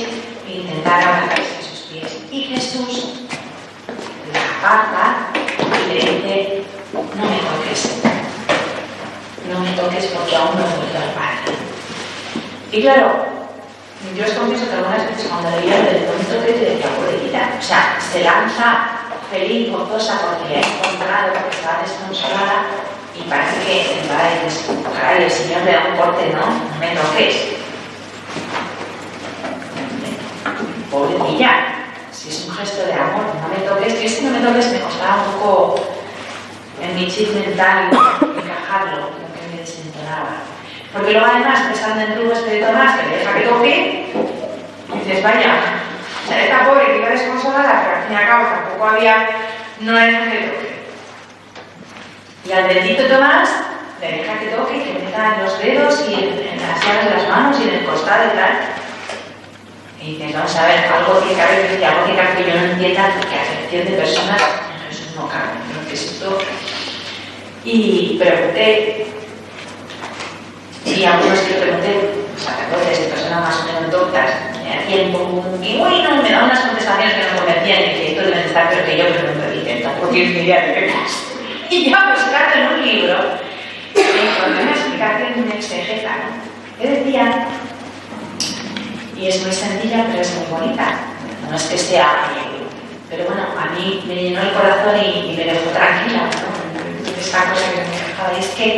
e intentar abrazarse a sus pies. Y Jesús la aparta y le dice, no me toques. No me toques porque aún no he vuelto al Padre. Y claro, yo os confieso que algunas veces cuando leía del momento que te decía, pobrecita, o sea, se lanza feliz, gozosa porque le ha encontrado, porque estaba desconsolada y parece que en verdad dices, caray, el Señor le da un corte, ¿no? No me toques. Pobrecilla, si es un gesto de amor, no me toques, que este no me toques me costaba un poco en mi chip mental encajarlo, lo que me desentonaba. Porque luego además, pensando en tu de Tomás, que le deja que toque, y dices, vaya, o sea, esta pobre que iba desconsolada, pero al fin y al cabo tampoco había, no le deja que toque. Y al bendito Tomás le deja que toque y que meta en los dedos y en las llaves de las manos y en el costado y tal. Y dices, vamos a ver, algo tiene que haber, que yo no entienda, porque a excepción de personas en Jesús no cabe, ¿no? ¿Qué es esto? Y pregunté, y a algunos que pregunté, sacerdotes de personas más o menos doctas, me hacían y bueno, me daban unas contestaciones que no convencían y que esto deben estar peor que yo, pero no me dicen, tampoco tienes ni idea de qué pasa. Y ya buscando en un libro, encontré una explicación de un exegeta, ¿no? Que decía, y es muy sencilla, pero es muy bonita, no es que sea, pero bueno, a mí me llenó el corazón y me dejó tranquila, ¿no? Esta cosa que me dejaba, y es que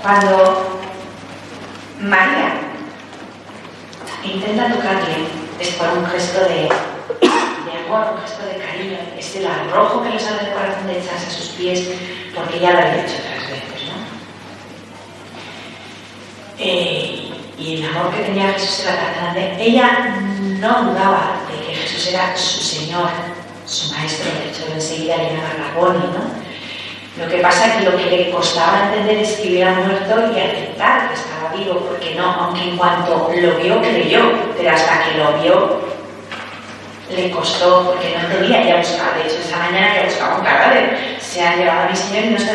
cuando María intenta tocarle es por un gesto de amor, un gesto de cariño, es el arrojo que le sale del corazón de echarse a sus pies, porque ya lo había hecho otras veces, ¿no? Y el amor que tenía Jesús era tan grande. Ella no dudaba de que Jesús era su Señor, su Maestro. De hecho, enseguida le llamaba Raboni, ¿no? Lo que pasa es que lo que le costaba entender es que hubiera muerto y aceptar que estaba vivo, porque no, aunque en cuanto lo vio, creyó, pero hasta que lo vio, le costó, porque no tenía ya buscado. De hecho, esa mañana ya buscaba un cadáver. Se han llevado a mi Señor y no sé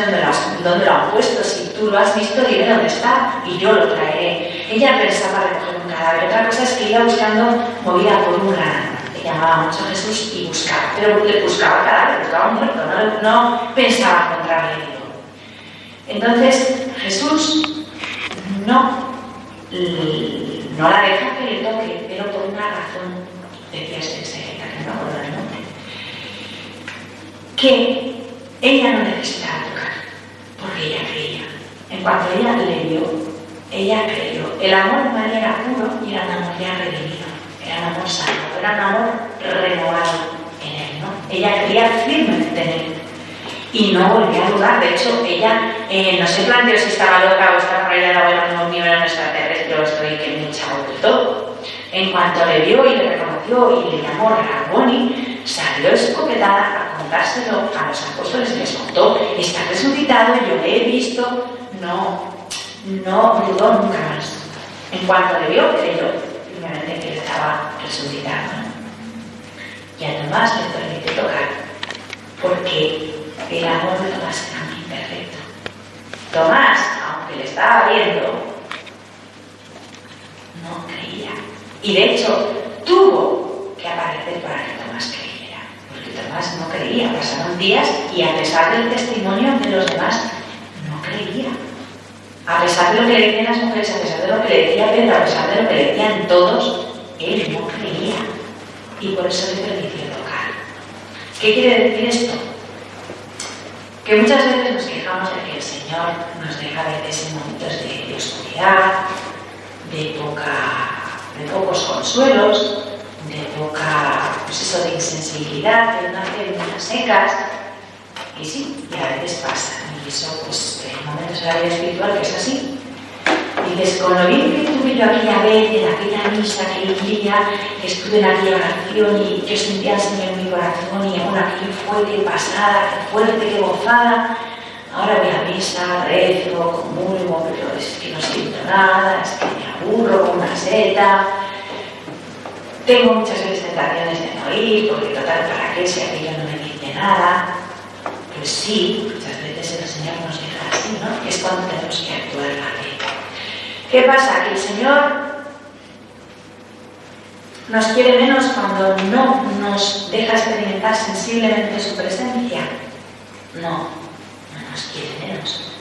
dónde lo han puesto. Si tú lo has visto, dime dónde está y yo lo traeré. Ella pensaba recoger un cadáver. Otra cosa es que iba buscando, movida por un gran. Le llamaba mucho a Jesús y buscaba, pero le buscaba cadáver, buscaba muerto, no pensaba encontrarle vivo. Entonces, Jesús no la deja que le toque, pero por una razón, decía este exegeta, que me acuerdo del nombre, que ella no necesitaba tocar, porque ella creía. En cuanto ella le vio, ella creyó. El amor de María era puro y era un amor ya redimido, era un amor santo, era un amor renovado en él, ¿no? Ella creía firmemente en él y no volvía a dudar. De hecho, ella no se planteó si estaba loca o estaba por ahí de la abuela, no, mío era un extraterrestre o estoy que me echaba del todo. En cuanto le vio y le reconoció y le llamó Rabboni, salió escopetada a contárselo a los apóstoles y les contó: está resucitado, yo le he visto. No dudó nunca más. En cuanto le vio, creyó primeramente que él estaba resucitado. Y a Tomás le permitió tocar, porque el amor de Tomás era muy imperfecto. Tomás, aunque le estaba viendo, no creía. Y de hecho, tuvo que aparecer para que Tomás creyera, porque Tomás no creía. Pasaron días y a pesar del testimonio de los demás, no creía. A pesar de lo que le decían las mujeres, a pesar de lo que le decía Pedro, a pesar de lo que le decían todos, él no creía. Y por eso le permitió tocar. ¿Qué quiere decir esto? Que muchas veces nos quejamos de que el Señor nos deja a veces en momentos de oscuridad, de pocos consuelos, de poca, pues eso, de insensibilidad, de no hacer unas secas. Y sí, y a veces pasa. Y eso, pues, en momentos de la vida espiritual que es así. Dices, con lo bien que estuve yo aquella vez, en aquella misa, aquel día, que estuve en aquella oración y yo sentía al Señor en mi corazón y bueno, aquello fue, qué pasada, qué fuerte, qué gozada. Ahora voy a misa, rezo, comulgo, pero es que no siento nada, es que me aburro con una seta. Tengo muchas veces tentaciones de no ir, porque total, ¿para qué si aquello no me dice nada? Pues sí, muchas veces el Señor nos deja así, ¿no? Es cuando tenemos que actuar la fe. ¿Qué pasa? Que el Señor nos quiere menos cuando no nos deja experimentar sensiblemente su presencia. No nos quiere menos.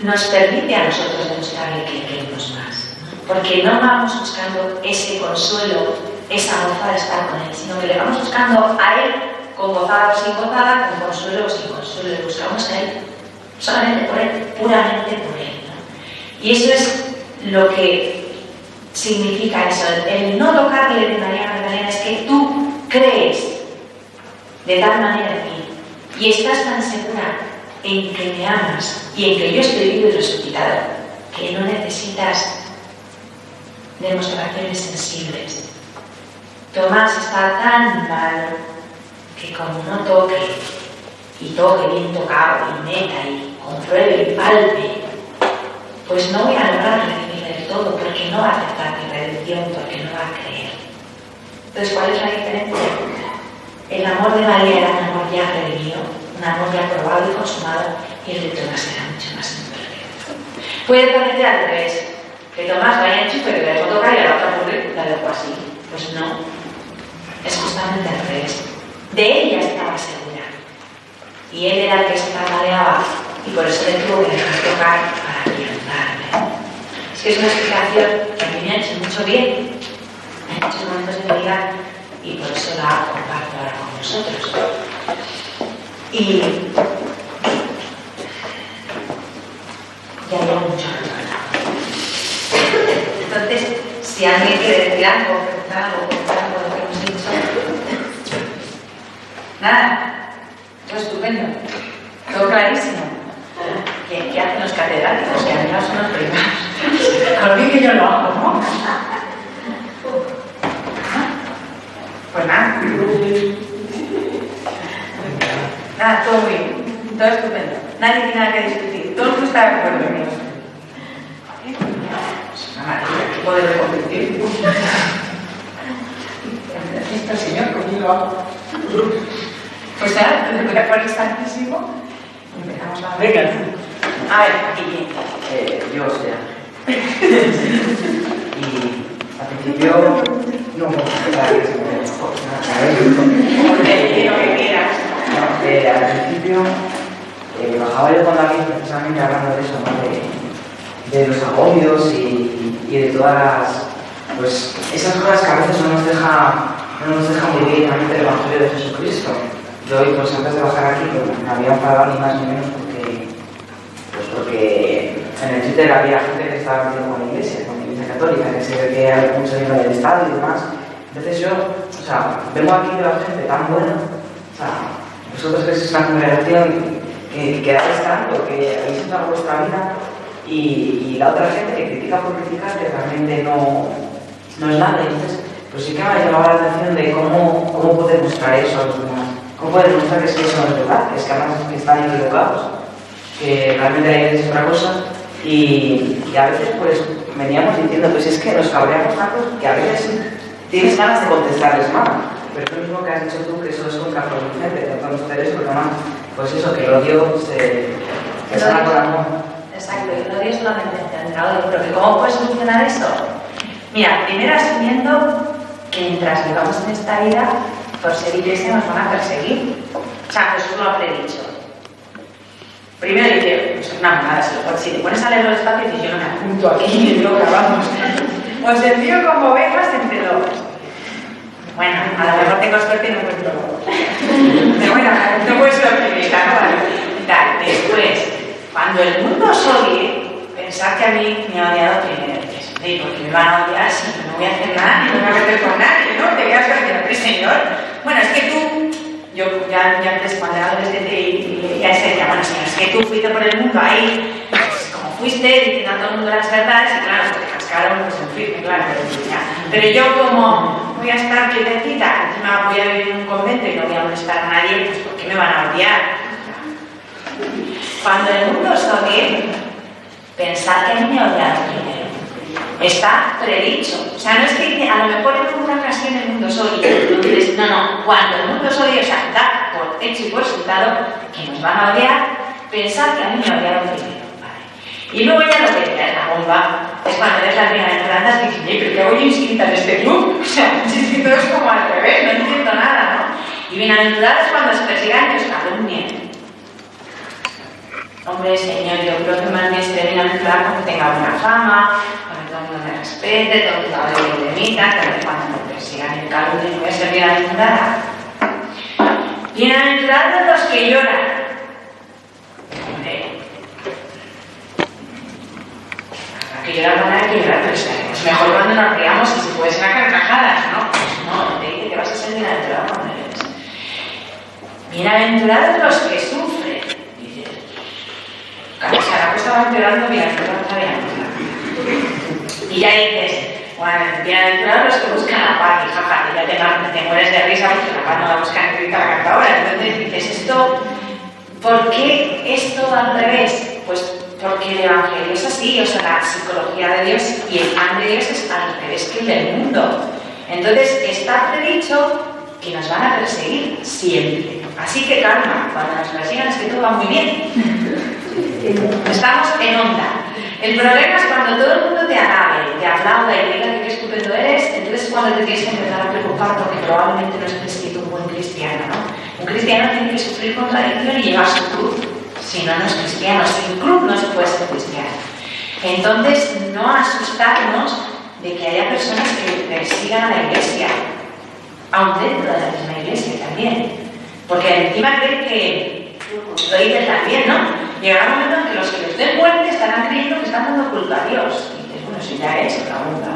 Nos permite a nosotros demostrarle que queremos más, ¿no? Porque no vamos buscando ese consuelo, esa goza de estar con Él, sino que le vamos buscando a Él con gozada o sin gozada, con consuelo o sin consuelo. Le buscamos a Él solamente por Él, puramente por Él, ¿no? Y eso es lo que significa eso. El no tocarle de María Magdalena es que tú crees de tal manera en mí y estás tan segura en que me amas y en que yo estoy vivo y resucitado que no necesitas demostraciones sensibles. Tomás está tan malo que como no toque y toque bien tocado y meta y compruebe y palpe, pues no voy a lograr recibir del todo, porque no va a aceptar mi redención, porque no va a creer. Entonces, ¿cuál es la diferencia? El amor de María era un amor ya redimido, un amor ya probado y consumado, y el de Tomás era mucho más imperfecto. Puede parecer al revés, que Tomás vaya hecho, pero le dejó tocar y a la otra pobre la dejó así. Pues no, es justamente al revés. De ella estaba segura, y él era el que se tambaleaba, y por eso le tuvo que dejar tocar para afianzarme. Es que es una explicación que a mí me ha hecho mucho bien en muchos momentos de mi vida y por eso la comparto ahora con vosotros. Y ya llevo mucho rato. Entonces, si alguien quiere decir algo, preguntar algo, comentar algo de lo que hemos dicho, nada, todo estupendo, todo clarísimo. ¿Qué hacen los catedráticos? Que a mí no son los primeros. Con lo bien que yo lo hago, ¿no? Pues nada. Nada, todo muy bien. Todo estupendo. Nadie tiene nada que discutir. Todo el mundo está de acuerdo en eso. Pues una maravilla, ¿qué poder convertir? Esto el Señor conmigo. Pues nada, me voy a poner instantísimo. Empezamos a ver. Venga. A ver, aquí bien. Yo, o sea. Y al principio no me gusta que se me mejor. Lo que quieras. No, al principio bajaba yo con David precisamente hablando de eso, ¿no? De los agobios y de todas las. Pues esas cosas que a veces no nos no nos dejan vivir realmente el Evangelio de Jesucristo. Yo hoy, pues antes de bajar aquí, pues, me había enfadado ni más ni menos porque en el Twitter había gente que estaba metiendo con la Iglesia católica, que se ve que hay mucho dinero del Estado y demás. Entonces yo, o sea, vengo aquí de la gente tan buena, o sea, vosotros que sois una congregación que dais tanto, que habéis entrado vuestra vida, y la otra gente que critica por criticar, que realmente no es nada. Entonces, pues sí que me ha llamado la atención de cómo poder mostrar eso a los demás. Cómo poder demostrar que es que eso no es verdad, que es que además que están equivocados, que realmente la Iglesia es otra cosa. Y a veces pues veníamos diciendo, pues es que nos cabreamos tanto que a veces tienes ganas de contestarles mal. Pero es lo mismo que has dicho tú, que eso es contraproducente, tanto ustedes, porque además, pues eso, que el odio se sana con amor. Exacto, y el odio es solamente centrado. Pero ¿cómo puedes solucionar eso? Mira, primero asumiendo que mientras vivamos en esta vida, por ser iglesia nos van a perseguir. O sea, Jesús lo ha predicho. Primero dice, pues es una manada, si te pones a leer los espacios y yo no me apunto aquí y digo, grabamos. Os envío como ovejas entre lobos. Bueno, a lo mejor tengo suerte y no encuentro lobos. Pero bueno, no puedes ser optimista, ¿no? Vale. Después, cuando el mundo os odie, pensad que a mí me ha odiado primero. Sí, porque me van a odiar si no voy a hacer nada, ni me voy a meter con nadie, ¿no? Te quedas con Señor. Bueno, es que tú... Yo ya antes, cuando era adolescente, ya decía, bueno, señor, es que tú fuiste por el mundo ahí, pues, como fuiste, diciendo a todo el mundo las verdades, y claro, pues te cascaron, pues en fin, claro, pero yo como voy a estar quietecita, encima voy a vivir en un convento y no voy a molestar a nadie, pues ¿por qué me van a odiar? Cuando el mundo os odie, pensad que a mí me odiaron primero. Está predicho. O sea, no es que a lo mejor en una ocasión el mundo os odie. No. Cuando el mundo os odie, o sea, da por hecho y por resultado que nos van a odiar, pensad que a mí me odiaron primero. Vale. Y luego ya lo que es la bomba es cuando ves las bienaventuranzas y dices, pero ¿qué hago yo inscrita en este club? O sea, es que todo es como al revés, no entiendo nada, ¿no? Y bienaventurados cuando os persigan y os calumnien. Hombre, Señor, yo creo que más bien seré bienaventurado cuando tenga buena fama, cuando todo el mundo me respete, todo el mundo hable de mí, tal, cuando me persigan y calumnien, voy a ser bienaventurada. Bienaventurados los que lloran. Hombre, habrá que llorar, no hay que llorar, pero es mejor cuando nos riamos y si puede ser a carcajadas, ¿no? No, te dice que vas a ser bienaventurado cuando eres. Bienaventurados los que sufren. Claro, si ahora pues estaba empeorando, bienaventurado está bienaventurado. Y ya dices, bueno, bienaventurados los que buscan la paz, y jaja, y ya te mueres de risa porque la paz no la buscan en la cantadora. Entonces dices, ¿por qué esto al revés? Pues porque el Evangelio es así, o sea, la psicología de Dios y el plan de Dios es al revés que el del mundo. Entonces está predicho que nos van a perseguir siempre. Así que calma, cuando nos persigan es que todo va muy bien. Estamos en onda. El problema es cuando todo el mundo te alabe, te aplauda y diga que qué estupendo eres, entonces es cuando te tienes que empezar a preocupar porque probablemente no estés siendo un buen cristiano, ¿no? Un cristiano tiene que sufrir contradicción y llevar su cruz. Si no, no es cristiano. Sin cruz no se puede ser cristiano. Entonces, no asustarnos de que haya personas que persigan a la iglesia, aun dentro de la misma iglesia también. Porque encima creen que lo dicen también, ¿no? Llegará un momento en que los que les den muerte estarán creyendo que están dando culto a Dios. Y dices, bueno, eso ya es otra onda.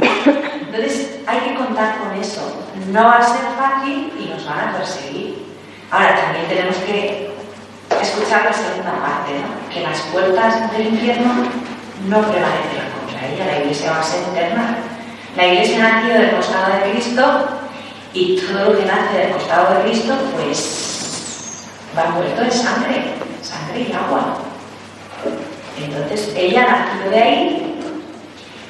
Entonces, hay que contar con eso. No va a ser fácil y nos van a perseguir. Ahora, también tenemos que escuchar la segunda parte, ¿no? Que las puertas del infierno no prevalecerán contra ella. La iglesia va a ser eterna. La iglesia nació del costado de Cristo y todo lo que nace del costado de Cristo, pues va envuelto en sangre y agua. Entonces ella nació de ahí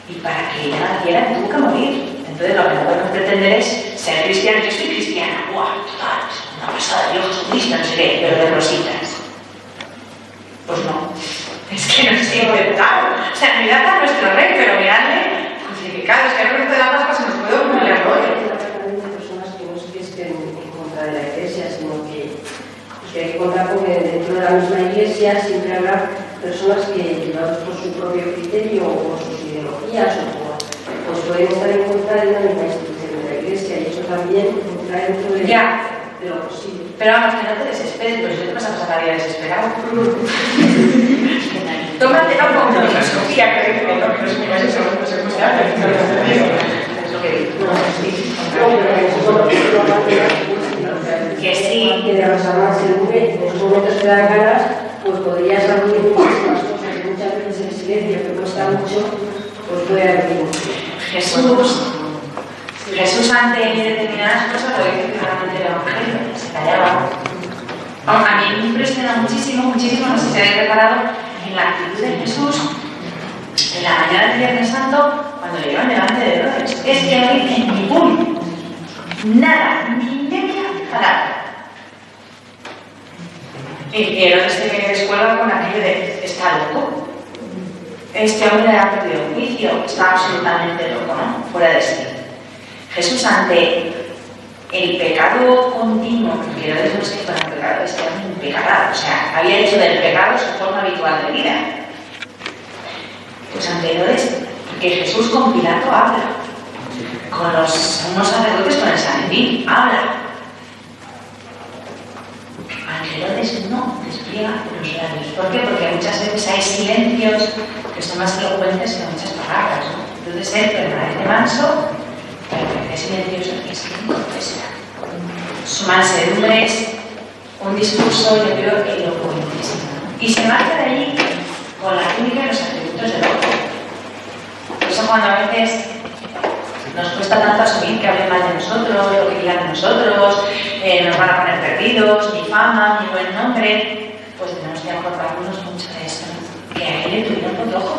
y para que ella naciera tuvo que morir. Entonces lo que no podemos pretender es ser cristiano. Yo soy cristiana, ¡guau! Total, una pasada, yo Jesucristo, no sé qué, pero de rositas. Pues no, es que no estoy inventado. O sea, mirad a nuestro rey, pero miradle crucificado. Es que el resto de la Pascua se nos puede ocurrir el rollo. Personas que no es que estén en contra de la iglesia, sino que hay que contar con que dentro de la misma iglesia siempre habrá personas que, llevados por su propio criterio o por sus ideologías, pues pueden estar en contra de una misma institución de la iglesia. y eso también entra dentro de lo posible. Pero vamos, que no te desesperes, pero si no te vas a pasar la vida desesperado. Tómatela un poco de filosofía, que no es eso, no se puede hacer. Es lo que digo. Que sí. Que de los avances en esos momentos te dan ganas, pues podrías abrir muchísimas cosas, y muchas veces el silencio que cuesta mucho, pues puede abrir. Jesús ante determinadas cosas lo dice claramente el Evangelio, se callaba. A mí me impresiona muchísimo, no sé si habéis reparado en la actitud de Jesús en la mañana del Viernes Santo cuando le llevan delante de Herodes. Es que no dice ni pum, nada, ni media palabra. Y Herodes se descuelga con aquello de está loco. Este hombre ha perdido el juicio, está absolutamente loco, ¿no? Fuera de sí. Jesús ante el pecado continuo, porque Herodes no es que fuera un pecado, es que era un pecador, o sea, había hecho del pecado su forma habitual de vida. Pues ante Herodes, que Jesús con Pilato habla, con los unos sacerdotes, con el Sanedrín, habla. Ante Herodes no despliega los labios. ¿Por qué? Porque muchas veces hay silencios que son más elocuentes que muchas palabras, ¿no? Entonces él permanece manso, pero es silencioso y es confesa. Su mansedumbre es un discurso, yo creo, elocuentísimo. Y se marcha de allí con la túnica y los atributos del otro. Por eso cuando a veces nos cuesta tanto asumir que hablen mal de nosotros, lo que digan de nosotros, nos van a poner perdidos, ni fama, ni buen nombre, pues tenemos que acordarnos mucho de esto, ¿no? Que a él le tuvieron por ojo.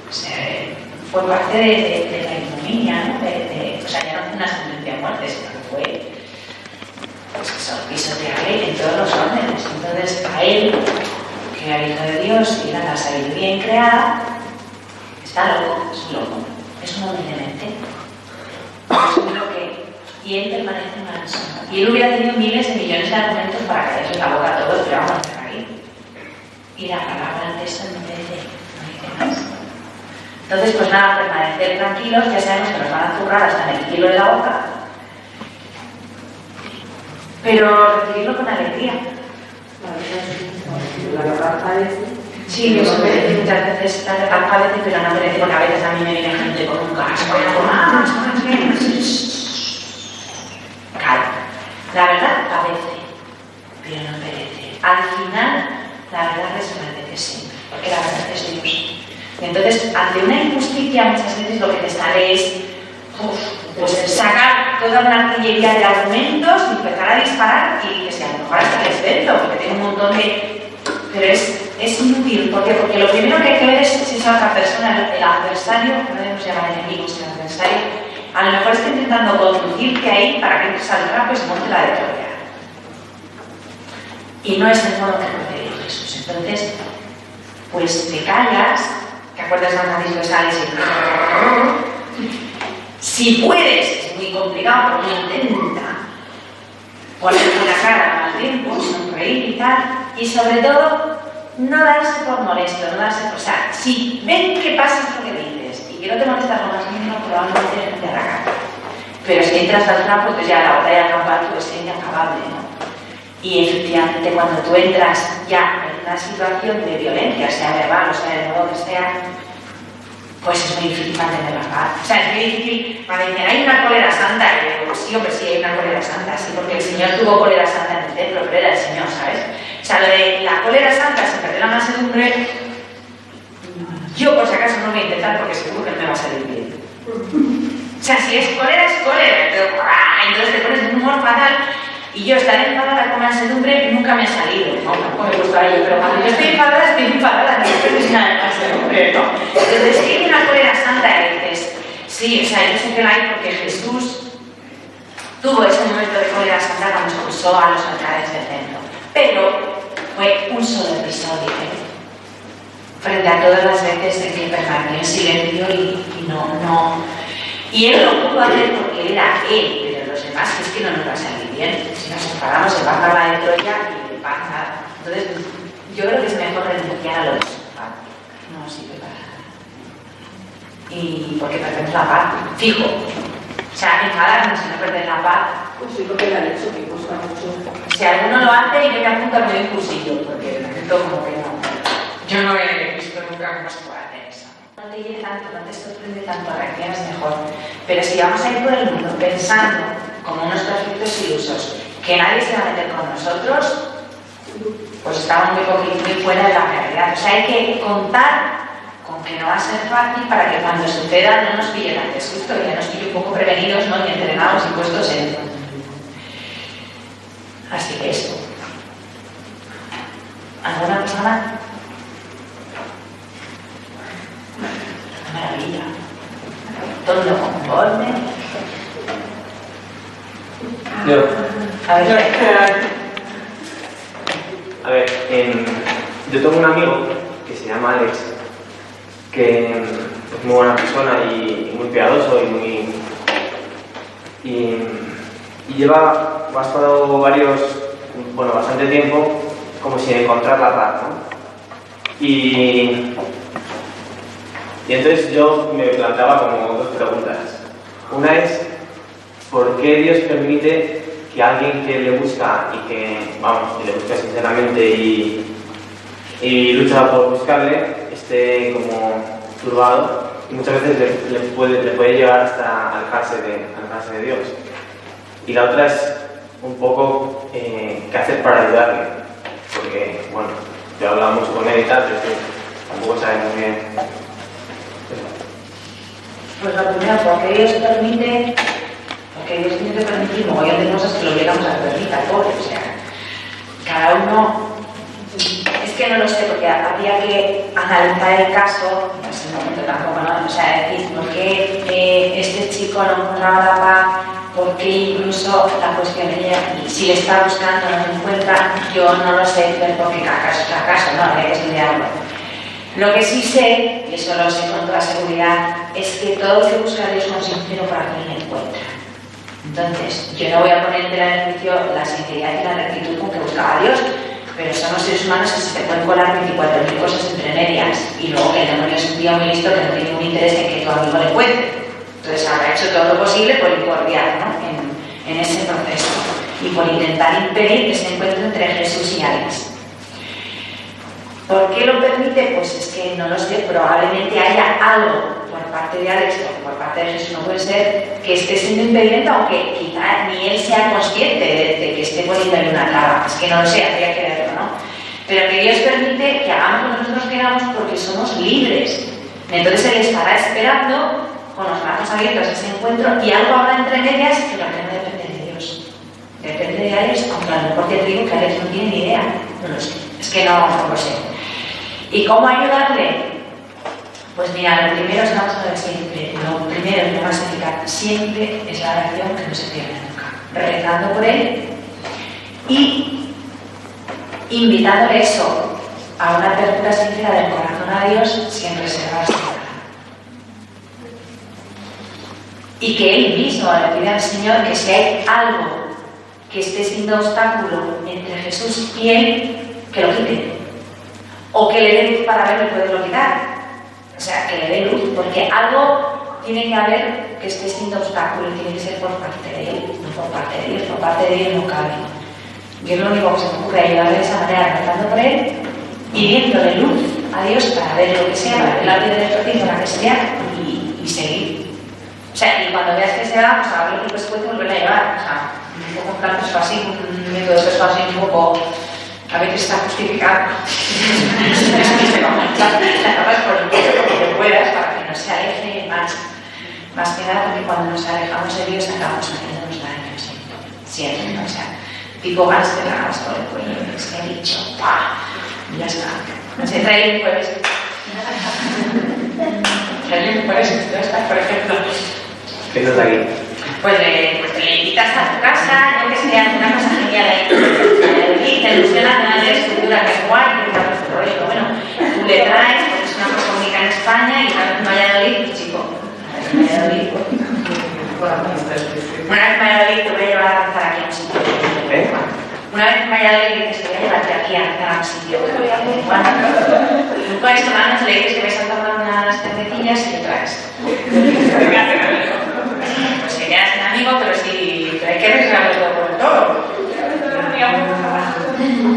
O sea, fue parte de la ignominia, ¿no? O sea, ya no fue una sentencia de muerte, sino que fue pues eso, pisotearle en todos los órdenes. Entonces, a él, que era el Hijo de Dios y era la sabiduría increada, está loco, es un loco, es un hombre demente. Y él permanece manso. Y él hubiera tenido miles de millones de argumentos para callarse la boca a todos, pero vamos a hacer ahí. Y la palabra del texto no dice más. Entonces, pues nada, permanecer tranquilos, ya sabemos que nos van a zurrar hasta en el kilo de la boca, pero recibirlo con alegría. La verdad parece. Sí, yo sé que muchas veces la verdad parece, pero no merece, porque a veces a mí me viene gente con un casco, la verdad parece, pero no perece. Al final, la verdad resplandece siempre, porque la verdad es Dios. Entonces, ante una injusticia, muchas veces lo que te sale es pues sacar toda una artillería de argumentos y empezar a disparar y que sea a lo mejor hasta les vendo, porque tengo un montón de... Pero es inútil, ¿por qué? Porque lo primero que hay que ver es si esa otra persona, el adversario, no debemos llamar enemigos, el adversario, a lo mejor está intentando conducirte ahí para que salga pues monte la de Troya. Y no es el modo que procede Jesús. Entonces, pues te callas, ¿te acuerdas de las transversales? Si puedes, es muy complicado, pero intenta ponerte la cara al tiempo, sonreír y tal, y sobre todo, no darse por molesto, no darse por... O sea, si ven que pasa lo que dices y que no te molestas lo más mínimo, probablemente no te hará caso. Pero es que entras al trapo, pues ya la batalla campal pues es inacabable, ¿no? Y efectivamente, cuando tú entras ya en una situación de violencia, sea verbal o sea de modo que sea, pues es muy difícil mantener la paz. O sea, es muy difícil cuando dicen, hay una cólera santa, y digo, pues sí, hombre, sí, hay una cólera santa, sí, porque el Señor tuvo cólera santa en el templo, pero era el Señor, ¿sabes? O sea, lo de la cólera santa sin perder la mansedumbre, yo por si acaso no voy a intentar porque seguro que no me va a salir bien. O sea, si es cólera, pero entonces te pones de un humor fatal. Y yo estar enfadada con mansedumbre nunca me ha salido, ¿no? Tampoco me gusta ello, pero cuando yo estoy enfadada, no estoy nada de mansedumbre, ¿no? Entonces, si hay una cólera santa y dices, sí, o sea, yo sé que la hay porque Jesús tuvo ese momento de cólera santa cuando expulsó a los alcaldes del templo. Pero fue un solo episodio, ¿eh? Frente a todas las veces en que permaneció en silencio y no. Y él lo pudo hacer porque él era él, pero los demás es que no nos va a salir bien. Si nos enfadamos, se va a acabar de Troya y va a pasar. Entonces, yo creo que es mejor renunciar a los no sirve para nada. Y porque perdemos la paz, fijo. O O sea, enfadarnos y no perder la paz. Pues sí, lo que le han hecho, que cuesta mucho. Si alguno lo hace, yo me apunto a un cursillo, porque me siento como que no. Yo no he visto nunca cómo se puede hacer eso. No te llegue tanto, no te sorprende tanto, reaccionas mejor. Pero si vamos a ir por el mundo pensando, como unos perfectos ilusos, que nadie se va a meter con nosotros, pues estamos muy fuera de la realidad. O sea, hay que contar con que no va a ser fácil para que cuando suceda no nos pille tan de susto, ya nos pille un poco prevenidos, ¿no? Y entrenados y puestos en... Así que eso. ¿Alguna cosa más? Maravilla. Todo lo conforme. Yo. A ver, Yo tengo un amigo que se llama Alex, que es muy buena persona y muy piadoso y lleva pasado bastante tiempo como sin encontrar la paz, ¿no? Y entonces yo me planteaba como dos preguntas. Una es, ¿por qué Dios permite que alguien que le busca y que le busca sinceramente y lucha por buscarle esté como turbado y muchas veces le puede llegar hasta alejarse de Dios? Y la otra es un poco qué hacer para ayudarle, porque yo he hablado mucho con él y tal, pero tampoco sabe muy bien. Pues lo primero, porque Dios permite, porque Dios tiene que permitir mogollón de cosas que lo llegamos a permitir al pobre, o sea, cada uno, es que no lo sé, porque habría que analizar el caso, en ese momento tampoco, ¿no? O sea, decir, ¿por qué este chico no encontraba la paz? ¿Por qué incluso la cuestión de ella, si le está buscando, no lo encuentra? Yo no lo sé, pero porque cada caso es cada caso, ¿no? Habría que estudiarlo. Lo que sí sé, y eso lo sé con toda seguridad, es que todo el que busca a Dios con sincero para mí le encuentra. Entonces, yo no voy a poner en tela de juicio la sinceridad y la rectitud con que buscaba a Dios, pero somos seres humanos que se te pueden colar 24.000 cosas entre medias, y luego que el demonio es un tío muy listo que no tiene ningún interés en que tu amigo le encuentre. Entonces habrá hecho todo lo posible por incordiar, ¿no? en ese proceso y por intentar impedir que se encuentre entre Jesús y Alex. ¿Por qué lo permite? Pues es que no lo sé, probablemente haya algo por parte de Alex o por parte de Jesús, no puede ser que esté siendo impedimento, aunque quizá ni él sea consciente de que esté poniéndole una traba. Es que no lo sé, habría que verlo, ¿no? Pero que Dios permite que hagamos lo que nosotros queramos porque somos libres. Entonces Él estará esperando con los brazos abiertos ese encuentro y algo habrá entre medias, pero que no depende de Dios. Depende de Alex, aunque a lo mejor te digo que Alex no tiene ni idea. No lo sé. Es que no lo sé. ¿Y cómo ayudarle? Pues mira, lo primero es que vamos a ver siempre, lo primero y lo más eficaz siempre es la oración, que no se pierde nunca. Rezando por él y invitándole eso a una apertura sincera del corazón a Dios sin reservarse nada. Y que él mismo le pida al Señor que si hay algo que esté siendo obstáculo entre Jesús y él, que lo quite. O que le dé luz para verlo y poderlo quitar. O sea, que le dé luz, porque algo tiene que haber que esté siendo obstáculo y tiene que ser por parte de él, no por parte de Dios. Por parte de Dios no cabe. Yo lo único que se me ocurre es ayudarle de esa manera, rezando por él, pidiéndole luz a Dios para ver lo que sea, para ver la vida del exorcismo, la que sea, y seguir. O sea, y cuando veas que se va, pues a ver lo que se puede volver a llevar. O sea, un poco en plan persuasivo, un método de persuasión un poco... A veces está justificado. La tapas por el cuello porque te puedas para que no se aleje más. Más que nada porque cuando nos alejamos de Dios acabamos haciéndonos daño siempre, ¿no? O sea, tipo gas te la hagas por el cuello. Es que he dicho, ¡pah! Y ya está. Se trae un jueves. Trae un jueves, ya está, por ejemplo. ¿Qué estás aquí? Pues le invitas a tu casa, yo que sé, una cosa genial ahí. Te ilusiona tener estructura que es guay, que es un proyecto. Bueno, tú le traes, porque es una cosa única en España, y una vez en Valladolid, pues chico, una vez en Valladolid, te voy a llevar a rezar aquí a un sitio. Una vez en Valladolid dices, te voy a llevarte aquí a rezar a un sitio. Con esto más le dices que vais a tomar unas cervecillas y le traes. Pues que ya mismo, pero sí, hay que arreglarlo todo por todo.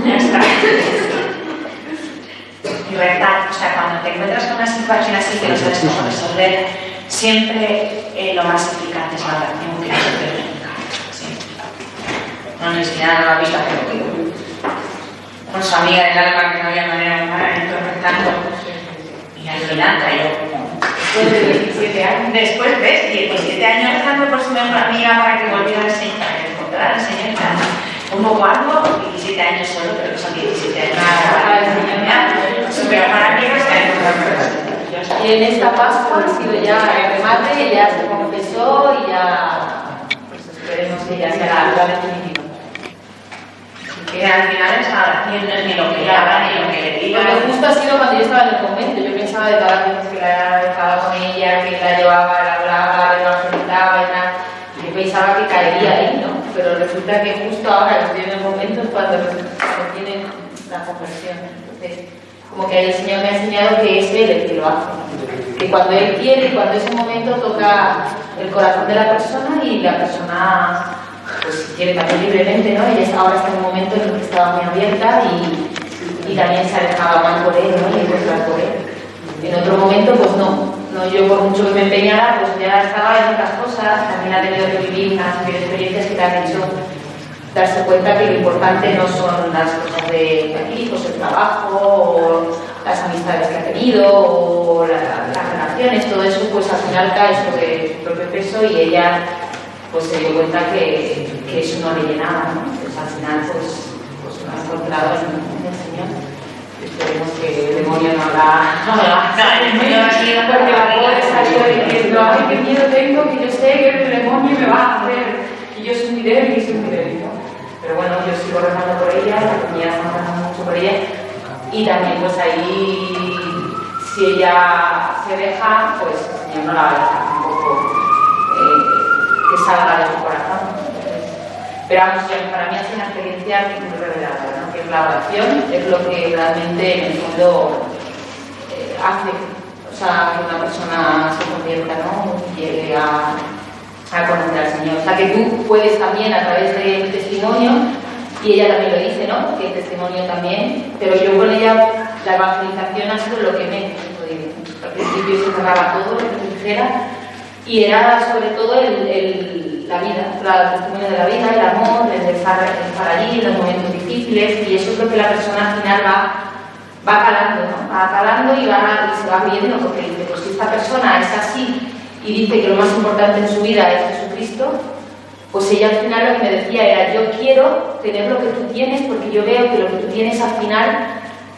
Ya está. Y verdad, o sea, cuando te encuentras con una situación así que no sabes cómo resolver, siempre lo más eficaz es la oración que no se puede nunca. No necesita nada visto hace poquito. Con su amiga del alma que no había manera humana, entonces tanto. Y al final cayó. Después de 17 años. Después de 17 años rezando por su mejor amiga para que volviera al Señor, para que encontrara al Señor. Un poco algo, 17 años solo, pero que son 17 años. Su mejor amiga está en. Y en esta Pascua ha sido ya el remate, ya se confesó y ya, pues esperemos que ya sea la definitiva. Que al final esa oración no es ni lo que le haga ni lo que le diga. Porque justo ha sido cuando yo estaba en el convento, yo pensaba de todas las veces que la estaba con ella, que la llevaba, la hablaba, la evangelizaba y tal, y yo pensaba que caería ahí, ¿no? Pero resulta que justo ahora que estoy en el convento es cuando tiene la conversión. Entonces, como que el Señor me ha enseñado que es Él el que lo hace. Que cuando Él quiere, cuando ese momento toca el corazón de la persona y la persona, pues quiere también libremente, ¿no? Ella ahora está en un momento en el que estaba muy abierta y también se ha dejado amar por Él, ¿no? Y encontrar por Él. En otro momento, pues no, yo por mucho que me empeñara, pues ya estaba en otras cosas, también ha tenido que vivir unas experiencias que te han hecho darse cuenta que lo importante no son las cosas de aquí, pues el trabajo, o las amistades que ha tenido, o las relaciones, todo eso pues al final cae sobre su propio peso y ella pues se dio cuenta que eso no le llenaba, ¿no? Pues al final pues lo ha encontrado en el Señor. Esperemos que el demonio no la... el demonio ha sido porque la pobre salió diciendo, ay, qué miedo tengo, que yo sé que el demonio me va a hacer, y yo soy muy débil y soy muy débil, ¿no? Pero bueno, yo sigo rezando por ella, la comunidad está rezando mucho por ella, y también pues ahí, si ella se deja, pues el Señor no la va a dejar tampoco que salga de su corazón. Pero vamos, para mí ha sido una experiencia muy reveladora, ¿no? Que es la oración, es lo que realmente en el fondo hace, o sea, que una persona se convierta, ¿no? Y llegue a conocer al Señor. O sea, que tú puedes también a través del testimonio, y ella también lo dice, ¿no? Que el testimonio también, pero yo con ella, la evangelización ha sido lo que menos he podido. Al principio se cerraba todo, lo que dijera, y era sobre todo la vida, el testimonio de la vida, el amor, el estar allí en los momentos difíciles, y eso es lo que la persona al final va calando, ¿no? Va calando y se va viendo, porque dice, pues si esta persona es así y dice que lo más importante en su vida es Jesucristo, pues ella al final lo que me decía era, yo quiero tener lo que tú tienes, porque yo veo que lo que tú tienes al final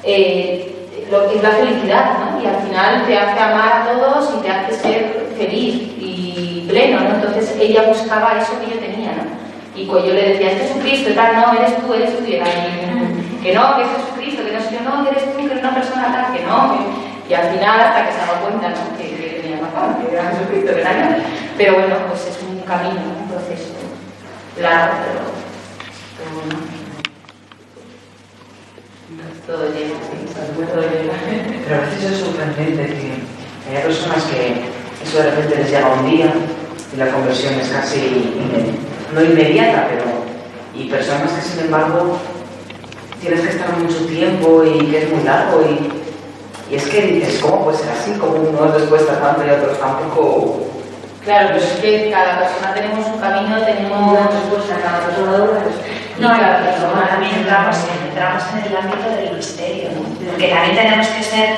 es la felicidad, ¿no? Y al final te hace amar a todos y te hace ser feliz y pleno, ¿no? Entonces ella buscaba eso que yo tenía, ¿no? Y pues yo le decía, es Jesucristo y tal, no, eres tú, y era que no, que es Jesucristo, que no soy yo, no, que eres tú, que eres una persona tal, que no, y al final hasta que se daba cuenta, ¿no? Que tenía razón, que era Jesucristo, que era yo. Pero bueno, pues es un camino, un proceso largo, pero bueno. Todo lleno, todo lleno. Pero a veces es sorprendente que haya personas que eso de repente les llega un día y la conversión es casi no inmediata, pero y personas que sin embargo tienes que estar mucho tiempo y que es muy largo y es que dices, ¿cómo puede ser así? Como unos les cuesta tanto y otros tampoco. Claro, pero es que cada persona tenemos un camino, tenemos una respuesta, cada persona da una respuesta. No, también entramos en el ámbito del misterio, ¿no? Porque también tenemos que ser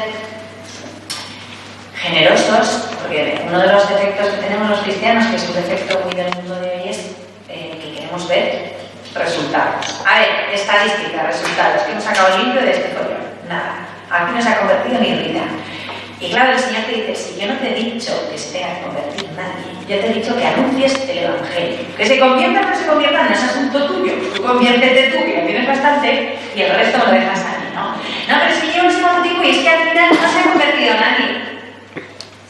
generosos, porque uno de los defectos que tenemos los cristianos, que es un defecto muy del mundo de hoy, es que queremos ver resultados. A ver, estadística, resultados, que hemos sacado limpio de este follón. Nada, aquí no se ha convertido ni Rita. Y claro, el Señor te dice, si yo no te he dicho que se tenga que convertir nadie, yo te he dicho que anuncies el Evangelio. Que se convierta o no se convierta no es asunto tuyo. Tú conviértete tú, que lo tienes bastante, y el resto lo dejas a mí, ¿no? No, pero si llevo ese tanto tiempo y es que al final no se ha convertido nadie.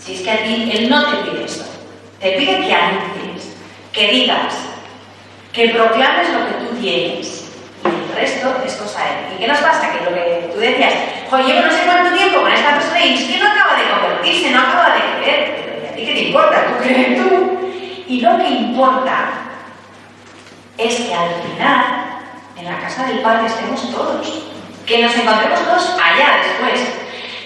Si es que a ti Él no te pide eso. Te pide que anuncies, que digas, que proclames lo que tú tienes. Y el resto es cosa de Él. ¿Y qué nos pasa? Que lo que tú decías, joder, llevo no sé cuánto tiempo con esta persona y es que no acaba de convertirse, no acaba de creer. Pero ¿y a ti qué te importa? Tú crees tú. Y lo que importa es que al final, en la casa del Padre estemos todos, que nos encontremos todos allá después,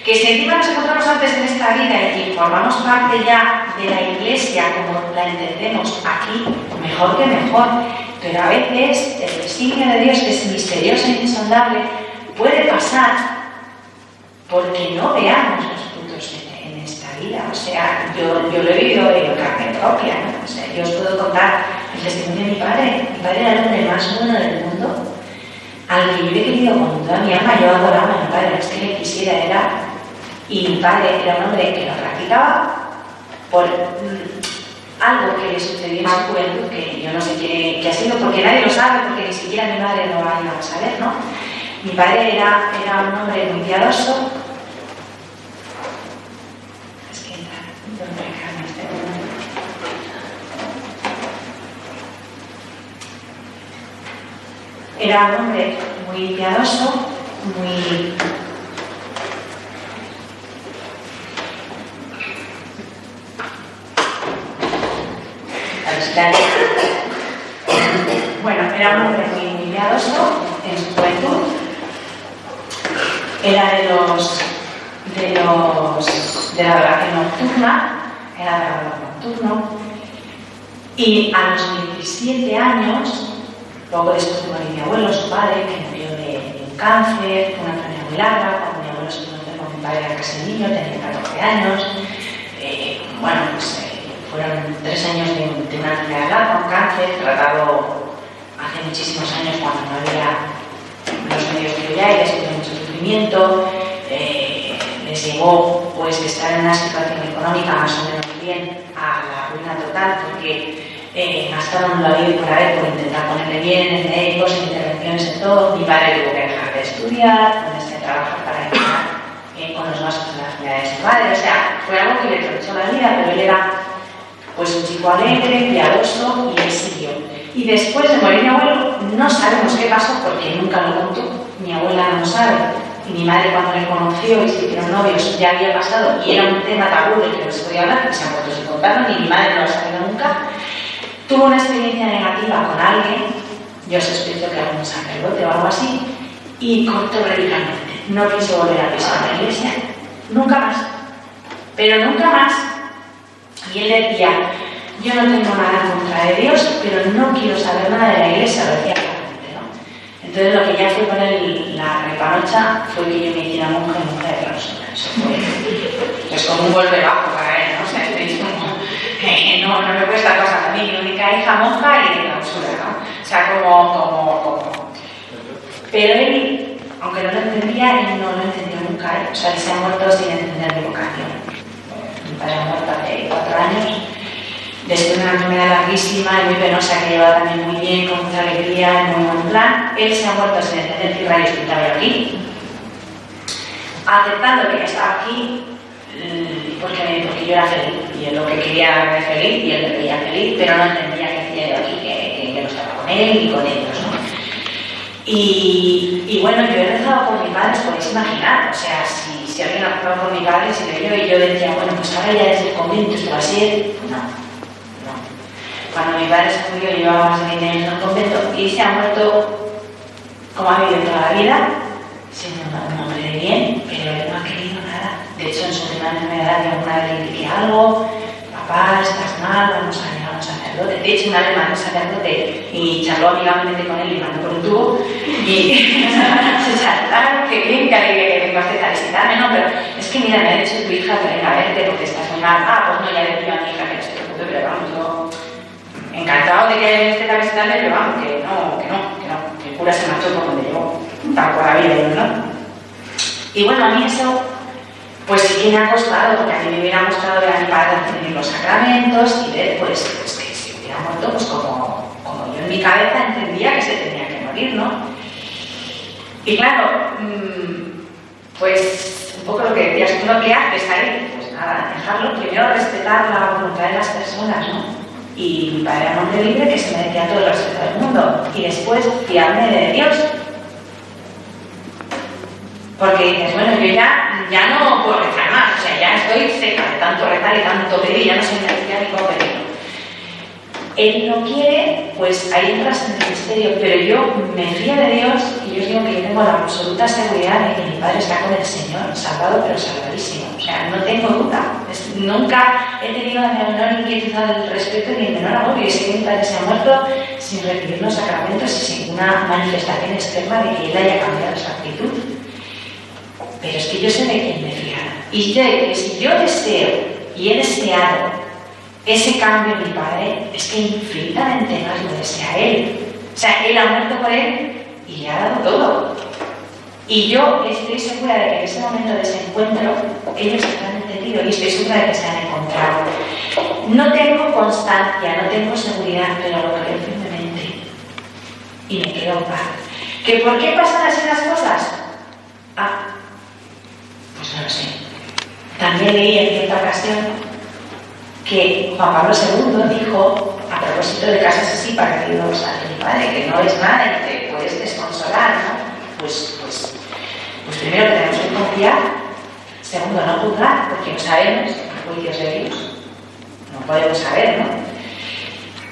que si encima nos encontramos antes en esta vida y formamos parte ya de la Iglesia como la entendemos aquí, mejor que mejor, pero a veces el designio de Dios, que es misterioso e insondable, puede pasar porque no veamos los frutos en esta vida. O sea, yo lo he vivido en carne propia, ¿no? O sea, yo os puedo contar el testimonio de mi padre. Mi padre era el hombre más bueno del mundo, al que yo he querido con toda mi alma. Yo adoraba a mi padre, no es que le quisiera, y mi padre era un hombre que lo practicaba por algo que le sucedió en su juventud, que yo no sé qué ha sido, porque nadie lo sabe, porque ni siquiera mi madre lo va a saber, ¿no? Mi padre era un hombre muy piadoso. Es que era un hombre muy piadoso, muy... Bueno, era un hombre muy piadoso en su juventud. Era de la adoración nocturna, era de adoración nocturno. Y a los 17 años, poco después de morir mi abuelo, su padre, que murió de un cáncer, una enfermedad muy larga, cuando mi abuelo se encontró con mi padre era casi niño, tenía 14 años. Fueron 3 años de una enfermedad larga, un cáncer, tratado hace muchísimos años cuando no había los medios que hoy hay, después de mucho sufrimiento. Les llevó pues de estar en una situación económica más o menos bien a la ruina total, porque gastaron la vida por haber por intentar ponerle bien en médicos, en intervenciones, en todo. Mi padre tuvo que dejar de estudiar, ponerse a trabajar para ayudar con los gastos de las enfermedades de su madre. O sea, fue algo que le tronchó la vida, pero él era pues un chico alegre, piadoso, y él siguió. Y después de morir mi abuelo, no sabemos qué pasó porque nunca lo contó. Mi abuela no sabe. Y mi madre, cuando le conoció y se hicieron novios, ya había pasado y era un tema tabú del que no se podía hablar, y se han vuelto sin contarlo, ni mi madre no lo ha sabido nunca. Tuvo una experiencia negativa con alguien, yo sospecho que algún sacerdote o algo así, y cortó radicalmente. No quiso volver a pisar la iglesia, nunca más. Pero nunca más. Y él decía, yo no tengo nada en contra de Dios, pero no quiero saber nada de la iglesia, lo decía claramente, ¿no? Entonces lo que ya fue con él, la repanocha, fue que yo me hiciera monja y monja de clausura. Eso fue, es como un golpe bajo para él, ¿no? O sea, es como, no me cuesta cosa a mí, mi única hija monja y de clausura, ¿no? O sea, como... Pero él, aunque no lo entendía, él no lo entendió nunca, ¿eh? O sea, él se ha muerto sin entender mi vocación. Mi padre ha muerto hace 4 años, después de una enfermedad larguísima y muy penosa que llevaba también muy bien, con mucha alegría, en muy buen plan. Él se ha muerto sin entender que rayos estaba aquí, aceptando que estaba aquí porque yo era feliz, y él lo que quería era feliz, y él me veía feliz, pero no entendía que hacía yo aquí, que yo no estaba con él y con ellos, ¿no? Y bueno, yo he rezado por mi padre, os podéis imaginar, o sea, si alguien ha rezado por mi padre, si yo decía, bueno, pues ahora ya es el convento, esto va a ser... No. Cuando mi padre se murió, llevaba más de 20 años en el convento y se ha muerto como ha vivido toda la vida, siendo un hombre de bien, pero él no ha querido nada. De hecho, en su última enfermedad, alguna vez le dije algo, papá, estás mal, vamos a ir a un sacerdote. De hecho, una vez mandó un sacerdote y charló amigablemente con él y mandó por un tubo. Y se saltaron, qué bien, qué alegría que vengo a hacer a visitarme, no, pero es que mira, me ha dicho tu hija que venga a verte porque estás muy mal. Ah, pues no, ya le pido a mi hija que no se preocupe, pero vamos, yo encantado de que esté a visitarme, pero vamos, que el cura se marchó por donde llegó, tal cual había ido, ¿no? Y bueno, a mí eso, pues sí que me ha costado, porque a mí me hubiera gustado ver a mi padre recibir los sacramentos y ver, pues que si hubiera muerto, pues como yo en mi cabeza entendía que se tenía que morir, ¿no? Y claro, pues un poco lo que decías, ¿tú lo que haces ahí? Pues nada, dejarlo, primero respetar la voluntad de las personas, ¿no? Y mi padre era un hombre libre que se merecía todo el respeto del mundo. Y después fiarme de Dios. Porque dices, bueno, yo ya no puedo rezar más. O sea, ya estoy seca de tanto rezar y tanto pedir. Ya no soy ni cristiana ni como pedir. Él no quiere, pues ahí entras en el misterio, pero yo me fío de Dios y yo os digo que yo tengo la absoluta seguridad de que mi padre está con el Señor, salvado pero salvadísimo. O sea, no tengo duda. Nunca he tenido la menor inquietud al respecto ni el menor agobio. Y sé que mi padre se ha muerto sin recibir los sacramentos y sin una manifestación externa de que él haya cambiado su actitud. Pero es que yo sé de quién me fío. Y sé que si yo deseo y he deseado ese cambio en mi padre, es que infinitamente más lo desea él. O sea, él ha muerto por él y le ha dado todo. Y yo estoy segura de que en ese momento de ese encuentro ellos se han entendido y estoy segura de que se han encontrado. No tengo constancia, no tengo seguridad, pero lo creo firmemente. Y me quedo en paz. ¿Que por qué pasan así las cosas? Pues no lo sé. También leí en cierta ocasión que Juan Pablo II dijo, a propósito de casos así parecidos a mi padre, que no es nada y te puedes desconsolar, ¿no? Pues primero tenemos que confiar, segundo no juzgar, porque no sabemos los juicios de Dios, no podemos saber, ¿no?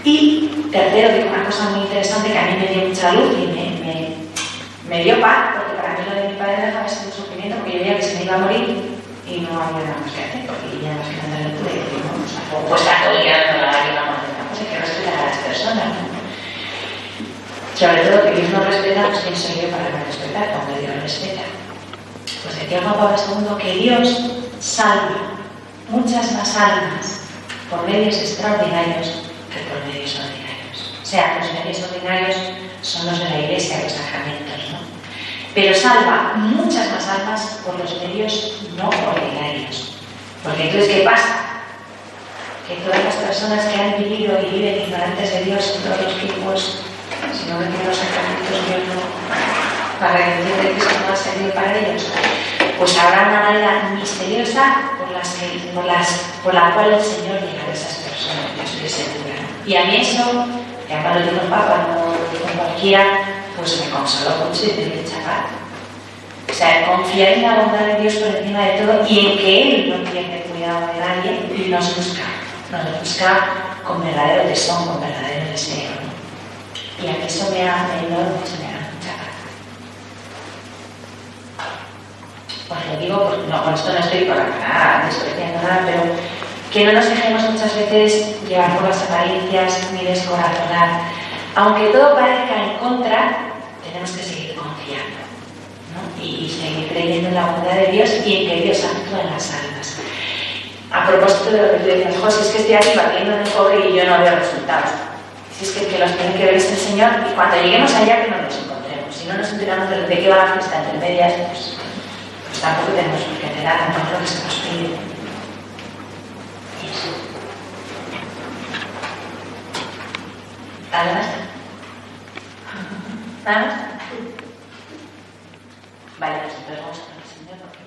Y tercero, dijo una cosa muy interesante que a mí me dio mucha luz y me dio paz, porque para mí lo de mi padre dejaba de ser un sufrimiento, porque yo veía que se me iba a morir y no había nada más que hacer, porque ya más que nada no pude decir, ¿no? O sea, pues está todo ya no la lágrima, pues hay que respetar a las personas, ¿no? Sobre todo que Dios no respeta, pues quién soy yo para no respetar cuando Dios respeta. Pues decía Juan Pablo II que Dios salva muchas más almas por medios extraordinarios que por medios ordinarios. O sea, los medios ordinarios son los de la Iglesia, los sacramentos, ¿no? Pero salva muchas más almas por los medios no ordinarios. Porque entonces, ¿qué pasa? Que todas las personas que han vivido y viven ignorantes de Dios en todos los tiempos, si no reciben los sacramentos, Dios no, para que entiendan que Cristo no ha servido para ellos, pues habrá una manera misteriosa por la cual el Señor llegará a esas personas, yo estoy segura. Y a mí eso, que además lo dijo el Papa, no lo dijo cualquiera, pues me consoló mucho y me dio mucha paz. O sea, confiar en la bondad de Dios por encima de todo y en que Él no pierde cuidado de nadie y nos busca con verdadero tesón, con verdadero deseo, ¿no? Y a mí eso me da mucho, me da mucha paz. Os lo digo, porque no, con esto no estoy para nada despreciando nada, pero que no nos dejemos muchas veces llevar por las apariencias ni descorazonar. Aunque todo parezca en contra, tenemos que seguir confiando, ¿no? Y seguir creyendo en la bondad de Dios y en que Dios actúa en las almas. A propósito de lo que tú decías, José, es que estoy aquí batiendo en el cobre y yo no veo resultados. Si es que el que los tiene que ver es el Señor, y cuando lleguemos allá que no nos encontremos. Si no nos enteramos de qué va la fiesta entre medias, pues tampoco tenemos por qué enterar, tampoco lo que se nos pide. Y eso. ¿Nada más? ¿Nada más? Vale, pues entonces vamos a con el Señor porque